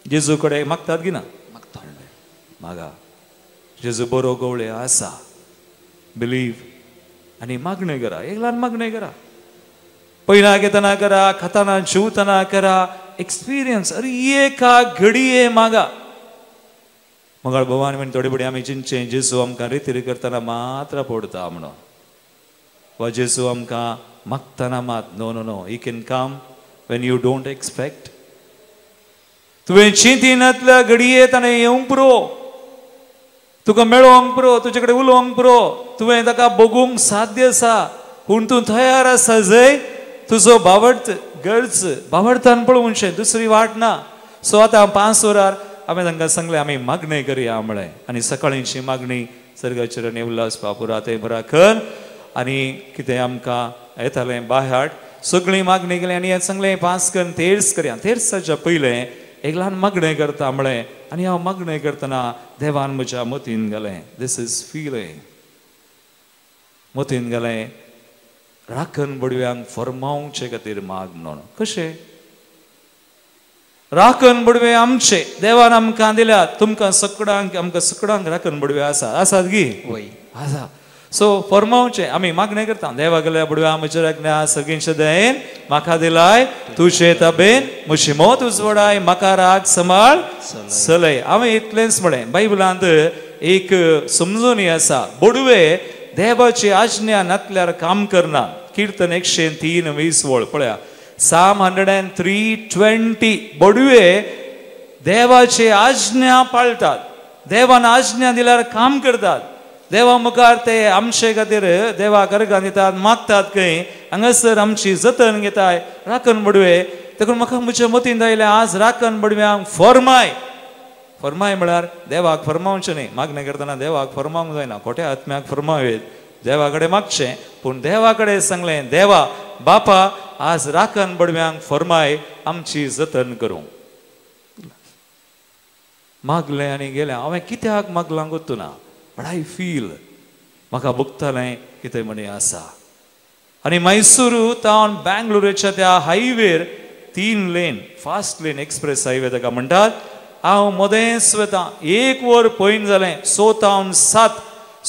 जेजू कडेन मागतात गिना मागा. जेजू बरो गवळे आसा. बिलीव आनी मागणें करा. एक ल्हान मागणें करा. पयनाक येतना करा खाताना जेवतना करा. एक्सपिरियन्स अरे एका घडये मागा. मंगळ भवानी म्हण थोडे बडी आमी चिंतचें जेजू आमकां रितीर करतना मात्र पडटा म्हणून वा जेजू आमकां मागतना मात no he can come when you don't expect. तुवें चिंतिनातल्या घडये ताणें येवंक पुरो. तुका मेळोवंक पुरो. तुजे कडेन उलोवंक पुरो. तुवें ताका बगूंक साध्य आसा पूण तूं तयार आसा जंय तुजो बावडतान पळोवचें. दुसरी वाट ना. सो आतां 5 वरार हांवें तांकां सांगलें आमी मागणें करया म्हळें. आनी सकाळींची मागणी सर्गाचरण उल्हास बापुरा ते बरा कर आनी कितें आमकां येतालें बायहाट सगळीं मागणी केली. आनी हें सांगलें 5 करून तेर्स करया. तेर्साच्या पयलें एक ल्हान मागणें करता म्हळें. आनी हांव मागणें करतना देवान म्हज्या मतीन घालें दीस इज फिलींग. मतीन घालें राखण बडव्यांक फर्मावचे खातीर माग म्हणून. कशें राखण बडवे आमचे देवान आमकां दिल्यात. तुमकां सगळ्यांक राखण बडवे आसात गी आसा. सो फर्मावचे आमी मागणें करता. देवा गेल्या बडव्या म्हज्या रगण्या सगळींच्या दयेन म्हाका दिलाय तुजे ताबेन म्हजी मोत उजवडाय म्हाका राग सांबाळ चलय. हांवें इतलेंच म्हळें. बायबलांत एक समजुनी आसा बडवे देवाची आज्ञा नातल्यार काम करना. कीर्तन 103:20 वळ पळया. Psalm 103:20 बडवे देवाची आज्ञा पाळटात. देवान आज्ञा दिल्यार काम करतात. देवा मुखार ते आमचे खातीर देवा करगां दितात मागतात खंय हांगासर आमची जतन घेताय राखण बडवे. देखून म्हाका म्हज्या मतीन आयलें आज राखण बडव्यांक फर्माय म्हळ्यार देवाक फर्मावचें न्ही. मागणें करतना देवाक फर्मावंक जायना. खोट्या आत्म्याक फर्मावेत देवा कडेन मागचें पूण देवा कडेन सांगलें देवा बापा आज राखण बडव्यांक फरमाय आमची जतन करूं. मागलें आनी गेलें. हांवें कित्याक मागलां गोतू ना बट आय फील म्हाका भोगतालें कितें म्हणी आसा. आनी मैसूरू तावन बँगलोराच्या त्या हायवेर 3 लेन फास्ट लेन एक्सप्रेस हायवे ताका म्हणटात. हांव मदेंच वता 1 वर पयन जालें 6 तावन 7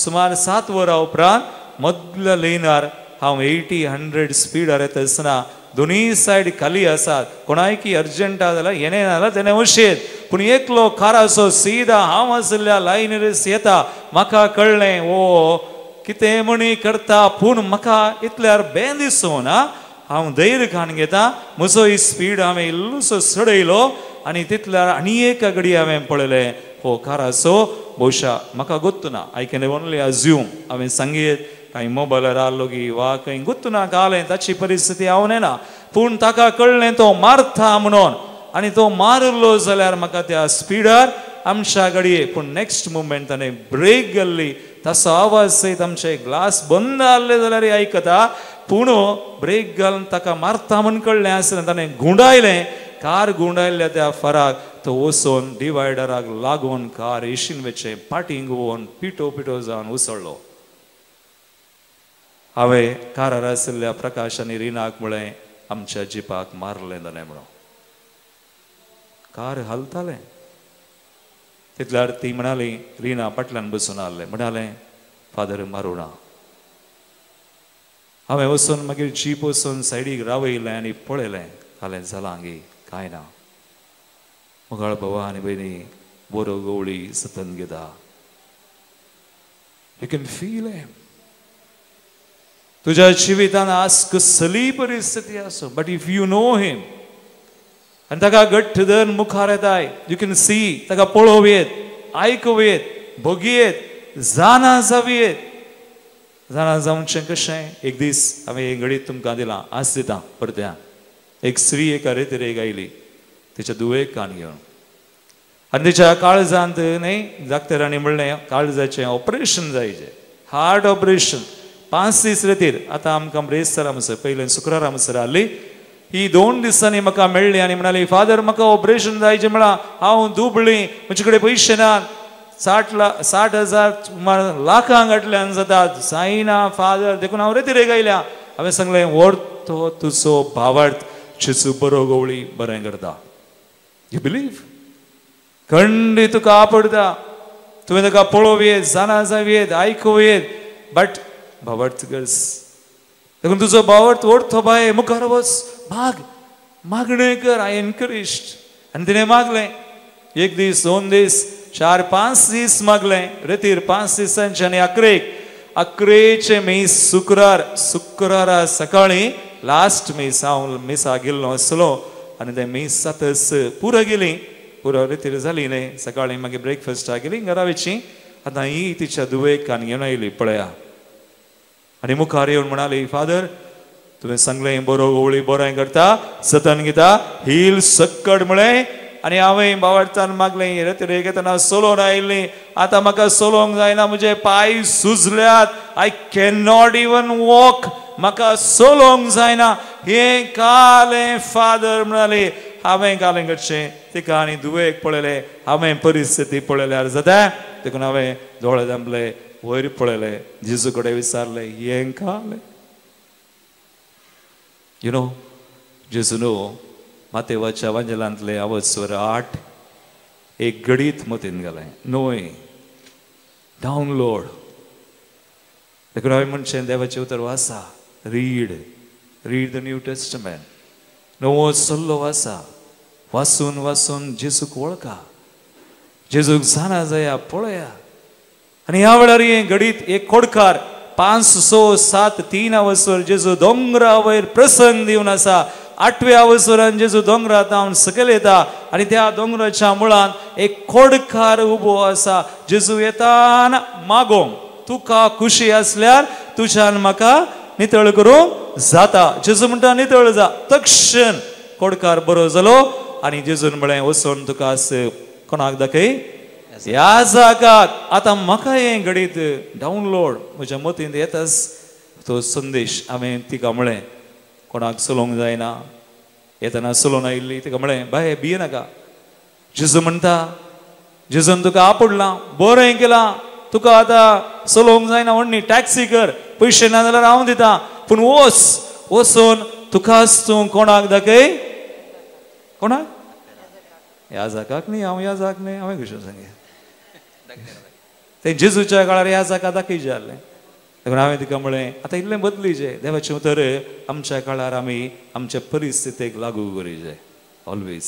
सुमार 7 वरां उपरांत मदल्या लेनार हांव 80-100 स्पीडार येता आसतना दोनूय सायड खाली आसात. कोणायकी अर्जंट आहा जाल्यार येणे ना जाल्यार तेणे वशेत. पूण एकलो खारासो सीदा हांव आसल्या लायनीर येता. म्हाका कळ्ळें ओ कितें म्हणी करता पूण म्हाका इतल्यार बें दिसूं ना. हांव धैर्य खान घेता. म्हजो स्पीड हांवें इल्लोसो चडयलो आनी तितल्यार आनी एक घडी हांवें पळयलें हो खारासो भोवशा म्हाका गोत्तू ना. आय कॅन ओनली अज्यूम हांवें सांगीत काही मोबायलार आलो की वा खंय गोत्तू ना गावलें ताची परिस्थिती हांव ना. पूण ताका कळ्ळें तो मारता म्हणून आनी तो मारलो जाल्यार म्हाका त्या स्पीडार आमच्या गाडये. पूण नेक्स्ट मुमेंट ताणें ब्रेक घाल्ली. ताचो आवाज सयत आमचे ग्लास बंद आसले जाल्यार आयकता. पूण ब्रेक घालून ताका मारता म्हूण कळ्ळें आसलें. ताणें गुंडायलें. कार गुंडायल्ल्या त्या फराक तो वचून डिवायडराक लागून कार एशीन वेचे पाटींग होवन पिटो पिटो जावन उसळ्ळो. हांवें कारार आशिल्ल्या प्रकाश आनी रिनाक म्हळें आमच्या जिपाक मारलें जालें म्हणून. कार हलतालें. तितल्यार ती म्हणाली रिना फाटल्यान बसून आसलें म्हणालें फादर मारूं ना. हांवें वचून मागीर जीप वचून सायडीक रावयलें आनी पळयलें. जालें जालां गे कांय ना. मुगाळ भावा आनी भयणी बरो गवळी सतन घेता. यू कॅन फील हिम. तुज्या जिवितान आज कसली परिस्थिती आसूं but if you know him आनी ताका घट्ट धरून मुखार येताय यू कॅन सी ताका पळोव येत आयकूं येत भोगी येत जाणा जावी येत. जाणा जावचें कशें. एक दीस हांवें एक घडीत तुमकां दिलां आज दितां परत्या. एक स्त्री एका रेतीरेक आयली तिच्या दुवेक कान घेवन आनी तिच्या काळजांत न्ही डाक्टरांनी म्हणलें काळजाचें ऑपरेशन जायचें हार्ट ऑपरेशन. 5 दीस रेतीर. आतां आमकां ब्रेस्तारा म्हणसर पयलें शुक्रारा म्हणसर आसली. ही 2 दिसांनी म्हाका मेळ्ळी आनी म्हणाली फादर म्हाका ऑपरेशन जायचें म्हळां हांव दुबळीं म्हजे कडेन पयशे नात. 60,000 लाखां गांठल्यान जातात. जायना फादर देखून हांव रेतीरेक आयल्या. हांवें सांगलें व्हरतो तुजो भावार्थ जेजू बरो गवळी बरें करता. You believe. खंडी तुका आपडटा. तुवें ताका पळोव येत जाणा जावी येत आयकूं येत बट भावार्थ करस. देखून तुजो भावार्थ व्हरतो बाय मुखार वच माग मागणें कर. आय एनकरेज्ड आनी तिणें मागलें. 1 दीस 2 दीस 4-5 दीस मागलें रेतीर. 5 दिसांचे आनी 11चे मीस शुक्रारा सकाळीं लास्ट मीस हांव मिसा गेल्लो आसलो आनी ते मीस जातच पुरो गेली. पुरो रेतीर जाली न्ही. सकाळीं मागीर ब्रेकफास्टाक गेली घरा वेची. आतां ही तिच्या दुवेक कान घेवन आयली पळया. आनी मुखार येवन म्हणाली फादर तुवें सांगलें बरो गवळी बरें करता सतन घेता हील सक्कड म्हळें. आनी हांवें भावार्थान मागलें रेतीरेक येतना सोलोवन आयिल्लीं. आतां म्हाका सोलोवंक जायना. म्हजे पांय सुजल्यात. I can not even walk. म्हाका सोलोवंक जायना. हें कालें फादर म्हणाली. हांवें कालें करचें तिका आनी दुवेक पळयलें. हांवें परिस्थिती पळयल्यार जाता. देखून हांवें दोळे धांपले वयर पळयलें. जेजू कडेन विचारलें हें कालें. यू नो जेजू नो मातेवाच्या वांजेलांतले आवस्वर 8 एक घडीत मतीन घालें नोय डावनलोड. देखून हांवें म्हणचें देवाचें उतर वाचा रीड द न्यू टेस्टमेंट. नवो सल्लो वाचा. वाचून वाचून जेजूक वळखा. जेजूक जाणा जाया पळया. आनी ह्या वेळार हें घडीत एक खोडकार 5, 6, 7, 3 आवस्वर जेजू दोंगरा वयर प्रसंग दिवन आसा. 8व्या आवस्वरान जेजू दोंगरांत सकयल येता आनी त्या दोंगराच्या मुळान एक खोडकार उबो आसा. जेजू येताना मागोंक तुका खुशी आसल्यार तुज्यान म्हाका नितळ करूंक जाता. जेजू म्हणटा नितळ जा. तक्षण खोडकार बरो जालो आनी जेजून म्हळें वचून तुका कोणाक दाखय ह्या जागाक आतां म्हाका हें घडीत डावनलोड म्हज्या मतींत येताच तो संदेश हांवें तिका म्हळें कोणाक चलोवंक जायना येतना चलोवन आयिल्ली तिका म्हळें बाय भिये नाका जेजू म्हणटा जेजून तुका आपडलां बरें केलां तुका आतां चलोवंक जायना व्हड न्ही टॅक्सी कर पयशे ना जाल्यार हांव दितां पूण वचून तुकाच तूं कोणाक दाखय कोणाक ह्या जागाक न्ही हांव ह्या जाग न्ही हांवें कशें सांगया ते जेजूच्या काळार ह्या जागा दाखयचें जालें देखून हांवें तिका म्हळें आतां इल्लें बदलीचें देवाचें उतर आमच्या काळार आमी आमच्या परिस्थितीक लागू करीचें ऑलवेज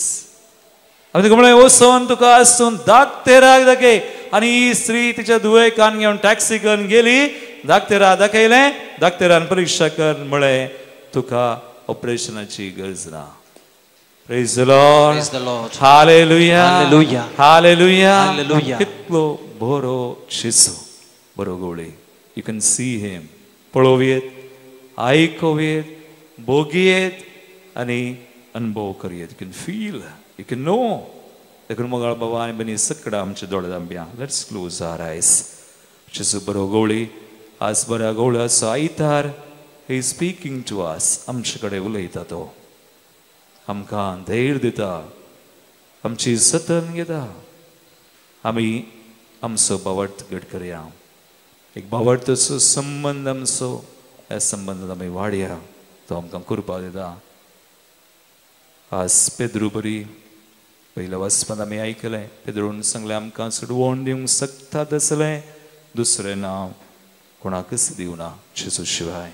हांवें तिका म्हळें वचून तुका आसून धाकटेराक दाखय आनी ही स्त्री तिच्या दुयेकान घेवन टॅक्सी करून गेली धाकटेराक दाखयलें धाकटेरान परीक्षा कर म्हळें तुका ऑपरेशनाची गरज ना Praise the Lord. Praise the Lord. Hallelujah. Hallelujah. Hallelujah. Hallelujah. कितलो बरो जेजू बरो गवळी. You can see him. पळोवयेत, आयकोवयेत, भोगयेत आनी अनुभव करयेत. You can feel. You can know. देखून मोगाळ बाबा आनी बनी सकड़ा आमचे दोळे दांब्या. Let's close our eyes. जेजू बरो गवळी. आज बऱ्या गवळ्याचो आयतार. He is speaking to us. आमचे कडेन उलयता तो. आमकां धैर्य दिता आमची जतन घेता आमी आमचो भावार्थ घट करया एक भावार्थचो संबंद आमचो ह्या संबंदांत आमी वाडया तो आमकां कृपा दिता आज पेद्रू बरी पयल्या वचपांत आमी आयकलें पेद्रून सांगलें आमकां सुडवण दिवंक सकतात आसलें दुसरें नांव कोणाकच दिवना जेजू शिवाय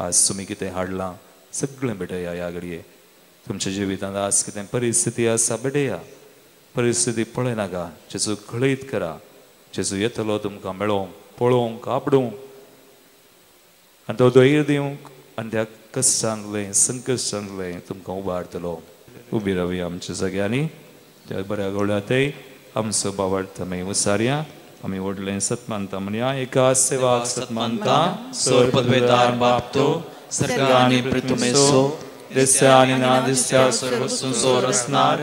आज तुमी कितें हाडलां सगळें भेटया ह्या घडये तुमच्या जिवितांत आज कितें परिस्थिती आसा बेडया परिस्थिती पळयनाका जेजू खळीत करा जेजू येतलो तुमकां मेळोवंक पळोवंक आपडूंक आनी तो धैर्य दिवंक आनी त्या कश्टांतलें संकश्टांतलें तुमकां उबारतलो उबी रावया आमच्या जाग्यांनी त्या बऱ्या गवळ्यातय आमचो भावार्थ आमी उसारया आमी व्हडलें सतमानता म्हणया एका सेवाक सतमानता सोर पदवेदार बाप तो सर्गांनी पृथ्वीमेसो दिसया आनी ना दिसया सर्व सुंसोर असणार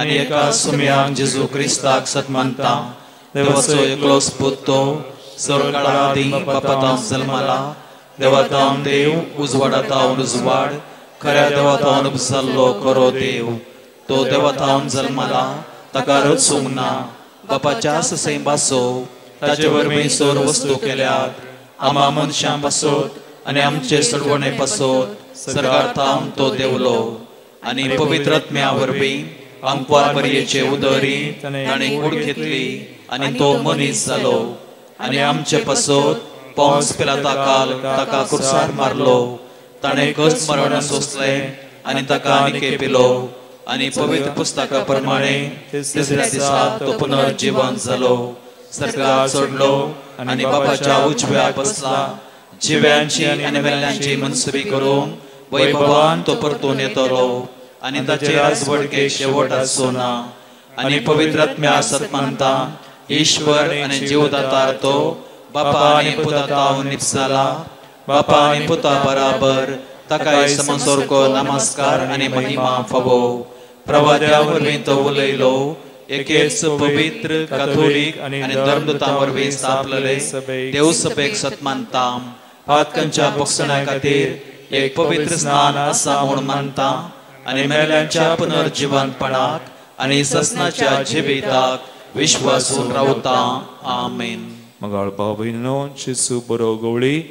आनी एका सुमयाक जेजू क्रिस्ताक सतमानता देवाचो एकलो पूत तो सर्व काळादी बापातावन जल्माला देवातावन देव उजवाडातावन उजवाड खऱ्या देवातावन उपसल्लो खरो देव तो देवातावन जल्माला ताका रचूंक ना बापाच्या ससय बासो ताचे वरवीं सोर वस्तू केल्यात आमा मनशां पासोत आनी आमचे सडवणे पासोत सर्गार्थावन तो देवलो आनी पवित्र आत्म्या वरवीं आमकां परयेचे उदरी ताणें कूड घेतली आनी तो मनीस जालो आनी आमचे पासोत पोंस पिलाता काल ताका कुर्सार मारलो ताणें कस मरण सोंसलें आनी ताका आनीके पिलो आनी पवित्र पुस्तका प्रमाणे तिसऱ्या दिसा तो पुनर्जीवन जालो सर्गार चडलो आनी बापाच्या उजव्या बसला जिव्यांची आनी मेल्ल्यांची मनसुबी करून वैभवान तो परतून येतलो आनी ताचे राजवडके शेवट आसूं ना आनी पवित्र आत्म्या सतमानता ईश्वर आनी जीवदातार तो बापा आनी पुतातावन निपसाला बापा आनी पुता बराबर ताकाय समसोरको नमस्कार आनी महिमा फावो प्रवाद्या वरवीं तो उलयलो एकेच पवित्र काथोलीक आनी धर्मदूतां वरवीं स्थापलेले देव सभेक सतमानता पातकांच्या भक्षणा खातीर एक पवित्र स्नान आसा म्हूण मानता आनी मेल्ल्यांच्या पुनर्जीवनपणाक आनी ससनाच्या जिविताक विश्वासून रावता आमेन. मगाळ भाव भयणो जेजू बरो गवळी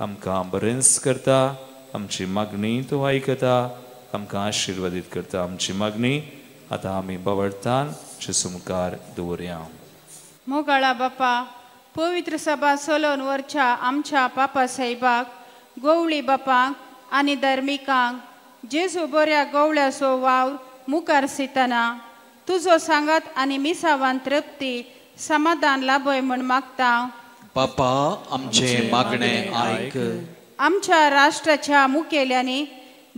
आमकां बरेंच करता आमची मागणी तो आयकता आमकां आशिर्वादीत करता आमची मागणी आतां आमी बावळटान जेजू मुखार दवरया. मोगाळा बापा पवित्र सभा चलोवन व्हरच्या आमच्या पापा साहेबाक गवळी बापांक आनी धर्मिकांक जेजू बऱ्या गवळ्याचो वावर मुखार सितना तुजो सांगात आनी मिसावान तृप्ती समाधान लाभय म्हण मागता. बापा आमचे मागणे आयक. आमच्या राष्ट्राच्या मुखेल्यांनी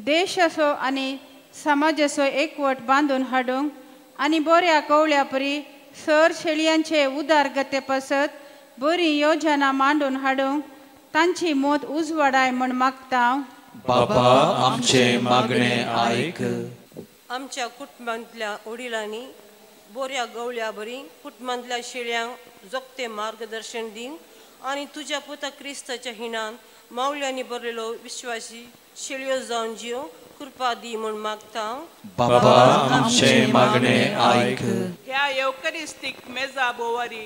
देशाचो आनी समाजाचो एकवट बांदून हाडूंक आनी बऱ्या कवळ्या परी सर शेळयांचे उदारगते पासत बरी योजना मांडून हाडूंक तांची मोत उजवाडाय म्हण मागता. बापा आमचे मागणे आयक. आमच्या कुटुंबांतल्या वडिलांनी बोऱ्या गवळ्या बरी कुटुंबांतल्या शेळ्यांक जोगते मार्गदर्शन दिन आणि तुझ्या पुता क्रिस्ताच्या हिणान माऊल्यांनी बरलेलो विश्वासी शेळयो जावन जियो कृपा दी म्हूण मागता. बाबा आमचे मागणे आयक. ह्या येवकरिस्तीक मेजा बोवारी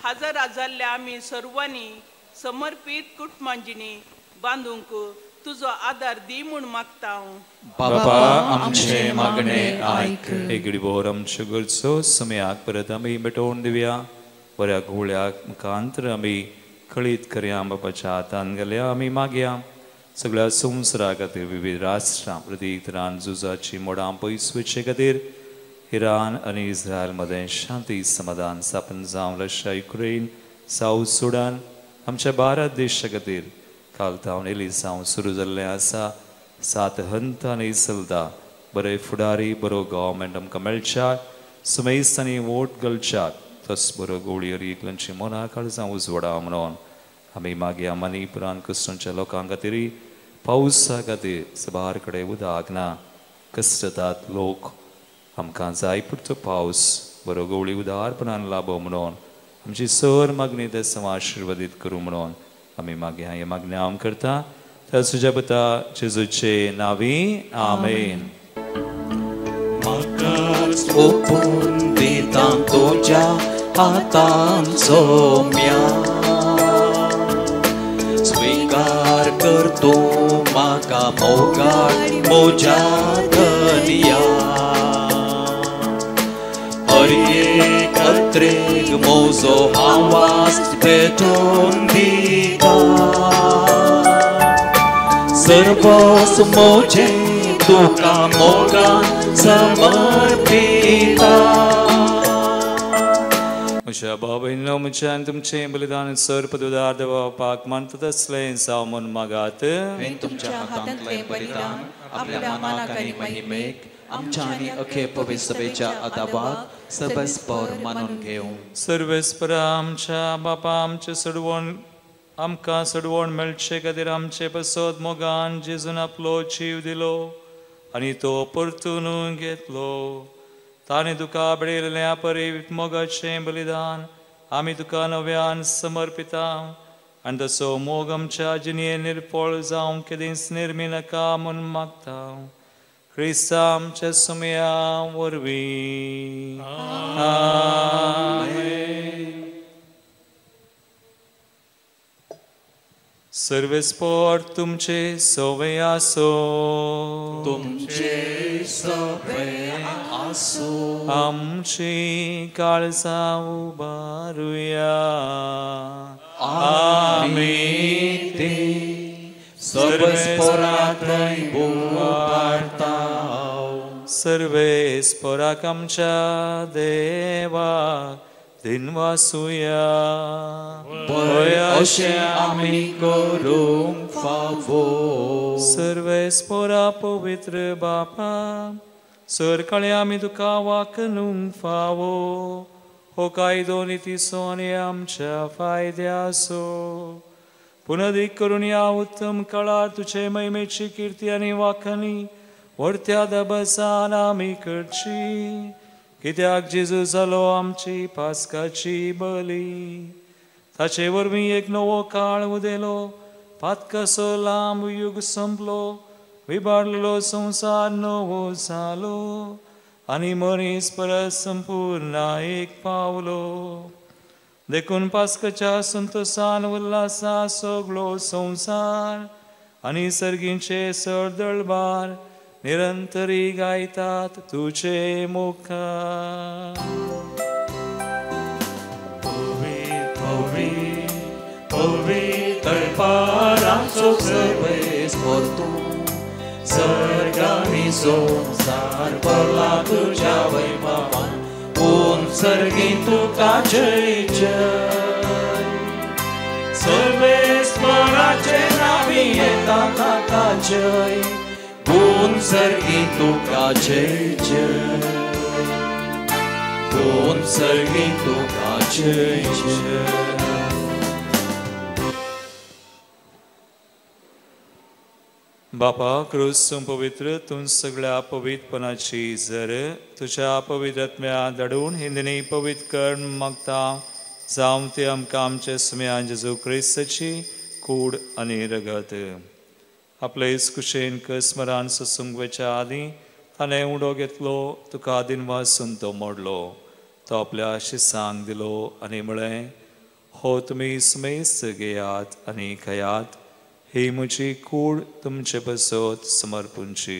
हजर जाल्ल्या आमी सर्वांनी समर्पित कुटुंबांजिनी बांदूंक तुजो आदार दी म्हूण मागता. बाबा आमचे मागणे आयक. एक बोर आमच्यो गरजो समयाक परत आमी मिटोवन दिवया. बऱ्या घोळ्याक मुखांतर आमी खळीत करया. बापाच्या हातान गेल्या आमी मागया. सगळ्या संवसारा खातीर विविध राष्ट्रां प्रत्येक तरान झुजाची मोडां पयस वचचे खातीर इराण आनी इस्रायल मदें शांती समाधान स्थापन जावं. रशिया युक्रेन सावथ सुडान आमच्या भारत देशा खातीर कालतावन एली जावं सुरू जाल्लें आसा. 7 हंतांनी चलता. बरे फुडारी बरो गव्हर्मेंट आमकां मेळच्यात. सुमेस्तांनी वोट घालच्यात. तस बरो गवळी एकल्यांची मनां काळजां उजवडा म्हणून आमी मागया. मणिपुरान कश्टांच्या लोकां खातीर पावसा खातीर सबार कडेन उदक ना. कश्टातात लोक आमकां जाय पुरतो पावस बरो गवळी उदारपणान लाभो म्हणून आमची सर मागणी ते आशिर्वादीत करूं म्हणून आमी मागया. हे मागणी हांव करता त्या तुज्या पुता जेजूचे नांवी. आमेन. ओपून दिता तुज्या हातान सोम्या स्वीकार करतो म्हाका मोगाट म्हज्या धन्या. हर एक अत्रेक म्हजो आवाज पेटोवन दिता. सर्वस म्हजें तुका मोगान समर्पिता. म्हज्या बाबांनो म्हज्यान तुमचें बलिदान सर पदोदार देवापाक मानता तसलें जावं म्हूण मागात. हांवें तुमच्या हातांतलें बलिदान आपल्या मानाक आनी महिमेक आमच्या आनी अखे पवित्र सभेच्या आदाबाक सर्वेस्पर मानून घेवं. सर्वेस्परा आमच्या बापा आमचे सडवण आमकां सडवण मेळचे खातीर आमचे बसत मोगान जेजून आपलो जीव दिलो आनी तो परतून घेतलो. ताणें तुका बळयलेल्या परीत मोगाचें बलिदान आमी तुका नव्यान समर्पिता. आनी तसो मोग आमच्या जिणेंत निर्फळ जावं केदींच निर्मी नाका म्हूण मागता. क्रिस्ता आमच्या सुमया वरवीं. आमेन. सर्वेस्पर तुमचे सवय आसो. तुमचे सवय आसो. आमची काळजां उबारुया. आमी ते सर्वेस्परांतय उबारता. सर्वेस्पराक आमच्या देवाक दिनवासुया. बरें अशें आमी करूंक फावो. सर्वेस्परा पवित्र बापा सरकाळी आमी तुका वाकणूंक फावो. हो कायदो नितीचो आनी आमच्या फायद्याचो. पुनदीक करून या उत्तम काळार तुजे महिमेची कीर्ती आनी वाखणी व्हडत्या दबासान आमी करची. कित्याक जेजू जालो आमची पास्काची बली. ताचे वरवीं एक नवो काळ उदेलो. पातकाचो लांब युग संपलो. विबाडलेलो संवसार नवो जालो आनी मनीस परत संपूर्ण एक पावलो. देखून पास्काच्या संतोषान उल्हासा सगळो संवसार आनी सर्गींचे सरदळबार निरंतरी गायतात तुझे मुखार. पवित्र पारांचो सर्वेस्पर तूं. सर्गांनी संवसार भरला तुज्या वैभवान. पूण सर्गी तुका जय जय. सर्वेस्पराचे नांवी येता ताका जय. पूण सर्गी तुका जय जय. पूण सर्गी तुका जय जय. बापा क्रूसून पवित्र तूं सगळ्या पवित्रपणाची जर तुझ्या पवित्रत्म्या दडून हिंदनी पवित्र कर मागता जावं ते आमकां आमचे सुम्यान जेजू क्रिस्ताची कूड आनी रगत आपले कुशेन कसमरान ससूंगवेच्या आदी ताणें उडो घेतलो तुका दिनवासून तो मोडलो तो आपल्या शिसांक दिलो आनी म्हळें हो तुमी सुमेस्त घेयात आनी खयात ही म्हजी कूड तुमचे बसत समर्पूंची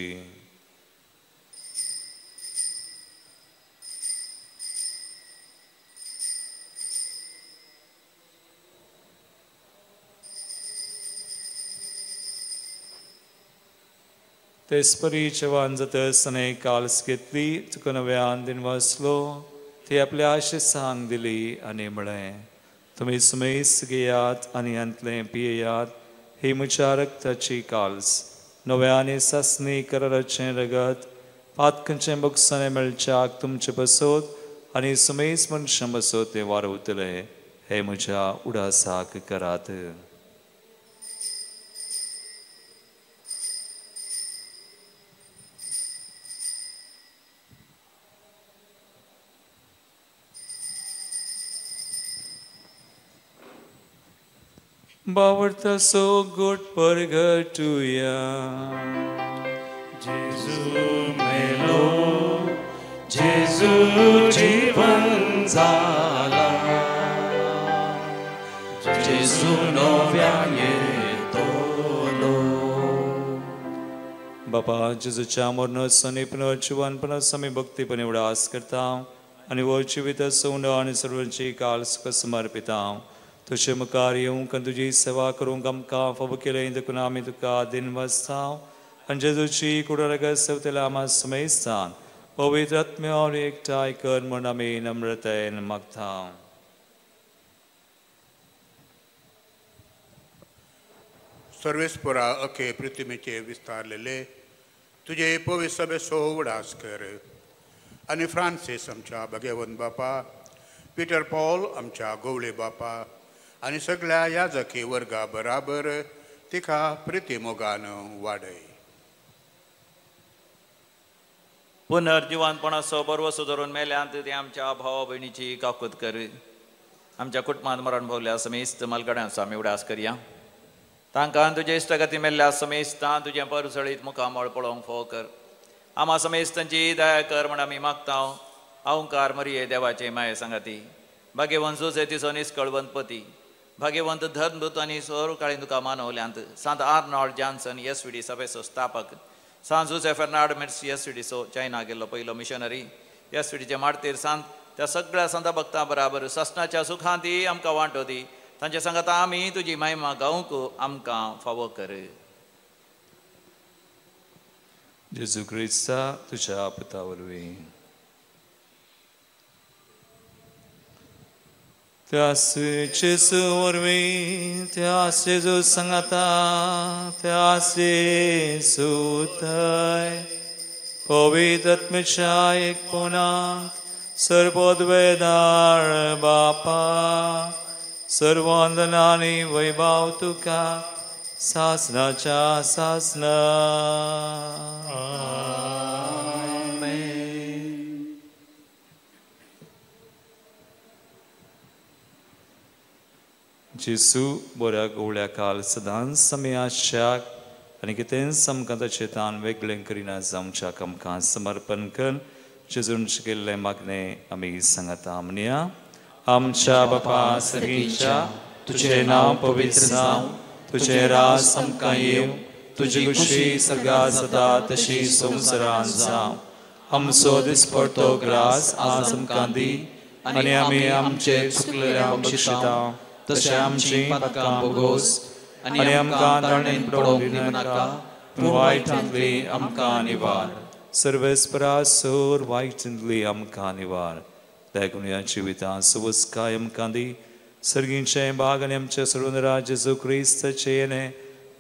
तेसपरी जवान जातस आनी काल्स घेतली तुका नव्यान दिनवासलो ती आपल्या शिसांक दिली आनी म्हळें तुमी सुमेस्त घेयात आनी अंतलें पियेयात ही म्हज्या रक्ताची काल्स नव्याने सासणी कराराचें रगत पातकांचें बक्षांनी मेळच्याक तुमचे बसत आनी सुमेस मनशां बसत ते वारवतले हे म्हज्या उडासाक करात बावरता सो गोट परगटुया जेजू मेलो जेजू जीवन जाला जेजू नव्यान येतलो बापा जेजूच्या मरणासनी पुनर्जीवनपणास आमी भक्तीपणे उडास करता आनी वरची वित सोंड आनी सर्वांची काल सुख समर्पिता तुझे मुखार येवंक आनी तुजी सेवा करूंक आमकां फावो केलें देखून आमी तुका दिन वाजता आनी जेजूची कुडरगत सेवतल्या आमा समेस्तान पवित्र आत्म्यावर एकठांय कर म्हूण आमी नम्रतायेन मागता सर्वेस्परा अखे पृथ्वीचे विस्तारलेले तुझे पवित्र सभेचो उडास कर आनी फ्रांसीस आमच्या भगवंत बापा पीटर पॉल आमच्या गवळे बापा आनी सगळ्या याजकी वर्गा बराबर तिका प्रितीमोगान वाडय पुनर्जीवनपणाचो बरवो सुदारून मेल्यांत ते आमच्या भावा भयणीची काकूत कर आमच्या कुटुंबांत मरण भोवल्या समेस्त मलगड्यांचो आमी उडास करया तांकां तुजे इश्टगती मेल्ल्या समेस्तां तुजें परसळीत मुखामळ पळोवंक फोव कर आमा समेस्तांची दया कर म्हण आमी मागता अवंकार मरिये देवाचे माये सांगाती भाग्यवंत जोसे तिचो निश्कळवंतपती भाग्यवंत धर्मदूत आनी सोर काळी तुका मानवल्यांत सांत आर्नॉल्ड जॉन्सन एसव्हीडी सभेचो स्थापक सांत जोसेफ फेर्नांड मिर्सी एसव्हीडीचो चायना गेल्लो पयलो मिशनरी एसव्हीडीचे मार्तीर सांत त्या सगळ्या संत भक्तां बराबर ससनाच्या सुखांती आमकां वांटो दी तांचे सांगात आमी तुजी महिमा गावंक आमकां फावो कर जेजू क्रिस्ता तुझ्या पुता वरवीं त्यास जेजू वरवीं त्यास जेजू सांगाता त्यास जेजू थंय पवित्र आत्म्याच्या एकपणांत सर्वोद्वेदार बापा सर्ववंदनानी वैभव तुका सासनाच्या सासना जेसू बऱ्या गवळ्या काल सदांच समयाशाक आनी कितें आमकां ताचें तान वेगळें करिना जावच्याक आमकां समर्पण कर जेजून शिकयल्लें मागणें आमी सांगता म्हणया आमच्या बापा सगळींच्या तुजें नांव पवित्र जावं तुजें राज आमकां येवं तुजी खुशी सगळ्या जाता तशी संवसारांत जावं आमचो दिसपडटो ग्रास आज आमकां दी आनी आमी आमचे चुकलेल्यांक बक्षिता तशें आमची पातकां बोगोस आनी आमकां ताणेन पडोवंक दिनाका पूण वायटांतली आमकां निवार सर्वेस्परा सोर वायटांतली आमकां निवार देखून ह्या जिवितां सुवस्काय आमकां दी सर्गींचें बाग आनी आमचे सर्वनरा जेजू क्रिस्ताचे येणे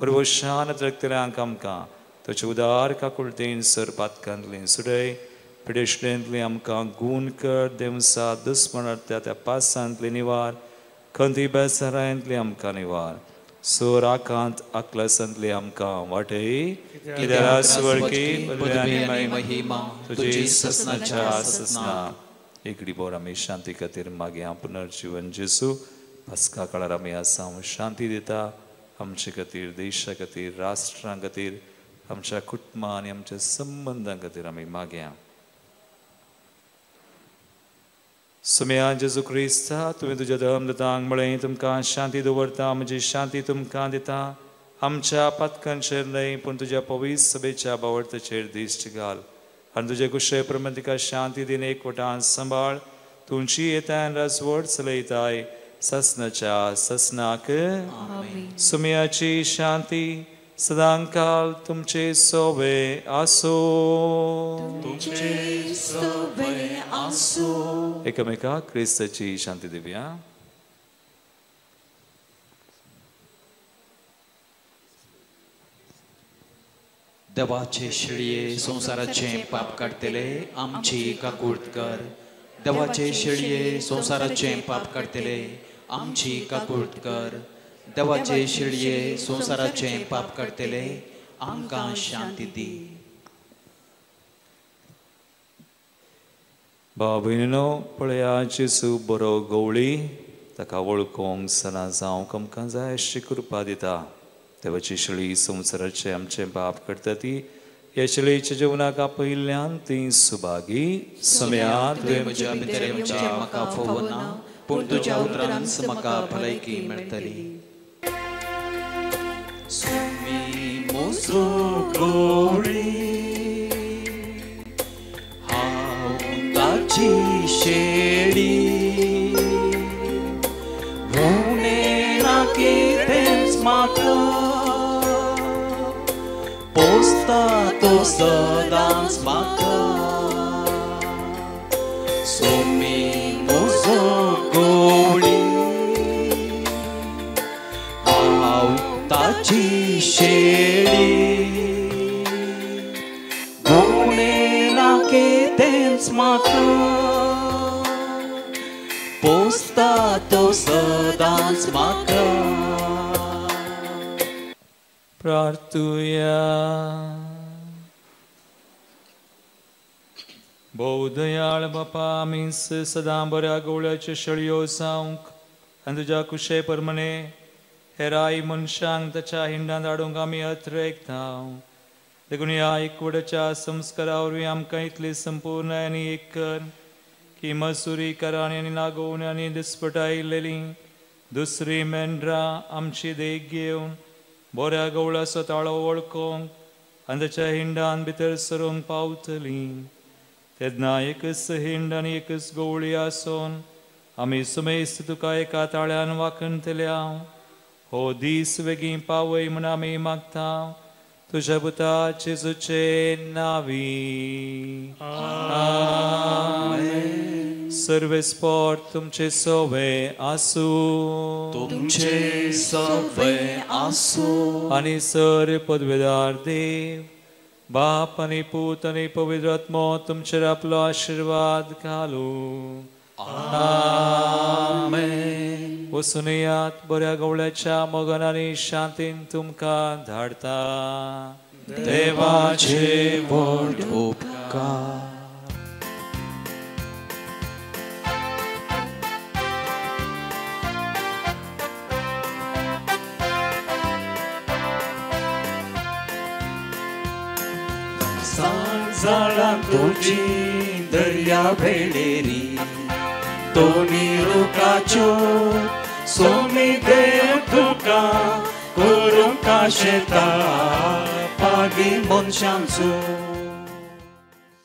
बरोबर शांत रक्तल्यांक आमकां ताचे उदार काकुळतेन सर पातकांतली सुडय पिडेशडेंतली आमकां गूण कर देवसा दुस्मणांतल्या त्या पासांतली निवार खंती बेसारांतली आमकां निवार सोराकांत आकला संतले आमकां वाटय कित्याक स्वर्गी पदवी आनी महिमा तुजी ससनाच्या ससना एकडी बोर आमी शांती खातीर मागे पुनर्जीवन जेसू पस्का काळार आमी आसा शांती दिता आमचे खातीर देशा खातीर राष्ट्रां खातीर आमच्या कुटुंबां आनी आमच्या संबंधां खातीर आमी मागया सुम्या जेजू क्रिस्ता तुवें तुज्या धर्मदतांक म्हळें तुमकां शांती दवरता म्हजी शांती तुमकां दिता आमच्या पातकांचेर न्हय पूण तुज्या पवित्र सभेच्या बावर्थाचेर दिश्ट घाल आनी तुजे कुशे प्रमाण तिका शांती दिन एकवटान सांबाळ तुमची येतान राजवट चलयताय ससनाच्या ससनाक सुम्याची शांती सदांकाल तुमचे सोबे आसो एकामेकाक क्रिस्ताची शांती दिवया देवाचे शिळये संसाराचे पाप काडतले आमची काकूट कर देवाचे शिळये संसाराचे पाप काडतले आमची काकूट कर देवाचे शिळये संसाराचे पाप काडतले आमकां शांती दी भाव भयणीनो पळया जेजू बरो गवळी ताका वळखूंक सना जावंक आमकां जाय अशी कृपा दिता देवाची शिळी संवसाराचे आमचे पाप करता ती ह्या शिळेच्या जिवनाक आपयिल्ल्यान ती सुभागी सम्या तुवें म्हज्या भितरेच्या म्हाका फोवना पूण तुज्या उतरांत म्हाका भलायकी मेळटली सुमी मोजो गवळी हांव ताची शेळी भोवणें कितेंच म्हाका पोसता तो सदांच म्हाका सुमी मोजो गवळी हांव ताची शेळी भोवणें कितेंच म्हाका पोसता तो सदांच म्हाका प्रार्थुया भोव दयाळ बापा आमी सदां बऱ्या गवळ्याच्यो शेळयो जावंक आनी तुज्या कुशे परमणे हेराय मनशांक ताच्या हिंडांत हाडूंक आमी अत्रेकता देखून ह्या एकवटाच्या संस्कारा वरवीं आमकां इतली संपूर्ण आनी एक कर की मसुरी कराणी आनी नागोवणी आनी दिसपटायिल्लेली दुसरी मेंढरां आमची देख घेवन बऱ्या गवळ्याचो ताळो वळखूंक आनी ताच्या हिंडान भितर सरूंक पावतली तेन्ना एकच हिंड आनी एकच गवळी आसून आमी सुमेस्त तुका एका ताळ्यान वाखणतल्या हो दीस बेगीन पावय म्हूण आमी मागता तुज्या पुता जेजूचे नांवी सर्वेस्पोर तुमचे सोवे आसूं तुमचे सोवे आसूं आनी सर पदवेदार देव बाप आनी पूत आनी पवित्र आत्मो तुमचेर आपलो आशीर्वाद घालूं आमेन वचून येयात बऱ्या गवळ्याच्या मोगान आनी शांतीन तुमकां धाडटा देवाचे व्हड उपकार सांजाळा तुजी दर्या वेळेरी दोनी रुखाच्यो सोमी देव तुका करूंक शेता पागी मनशांचो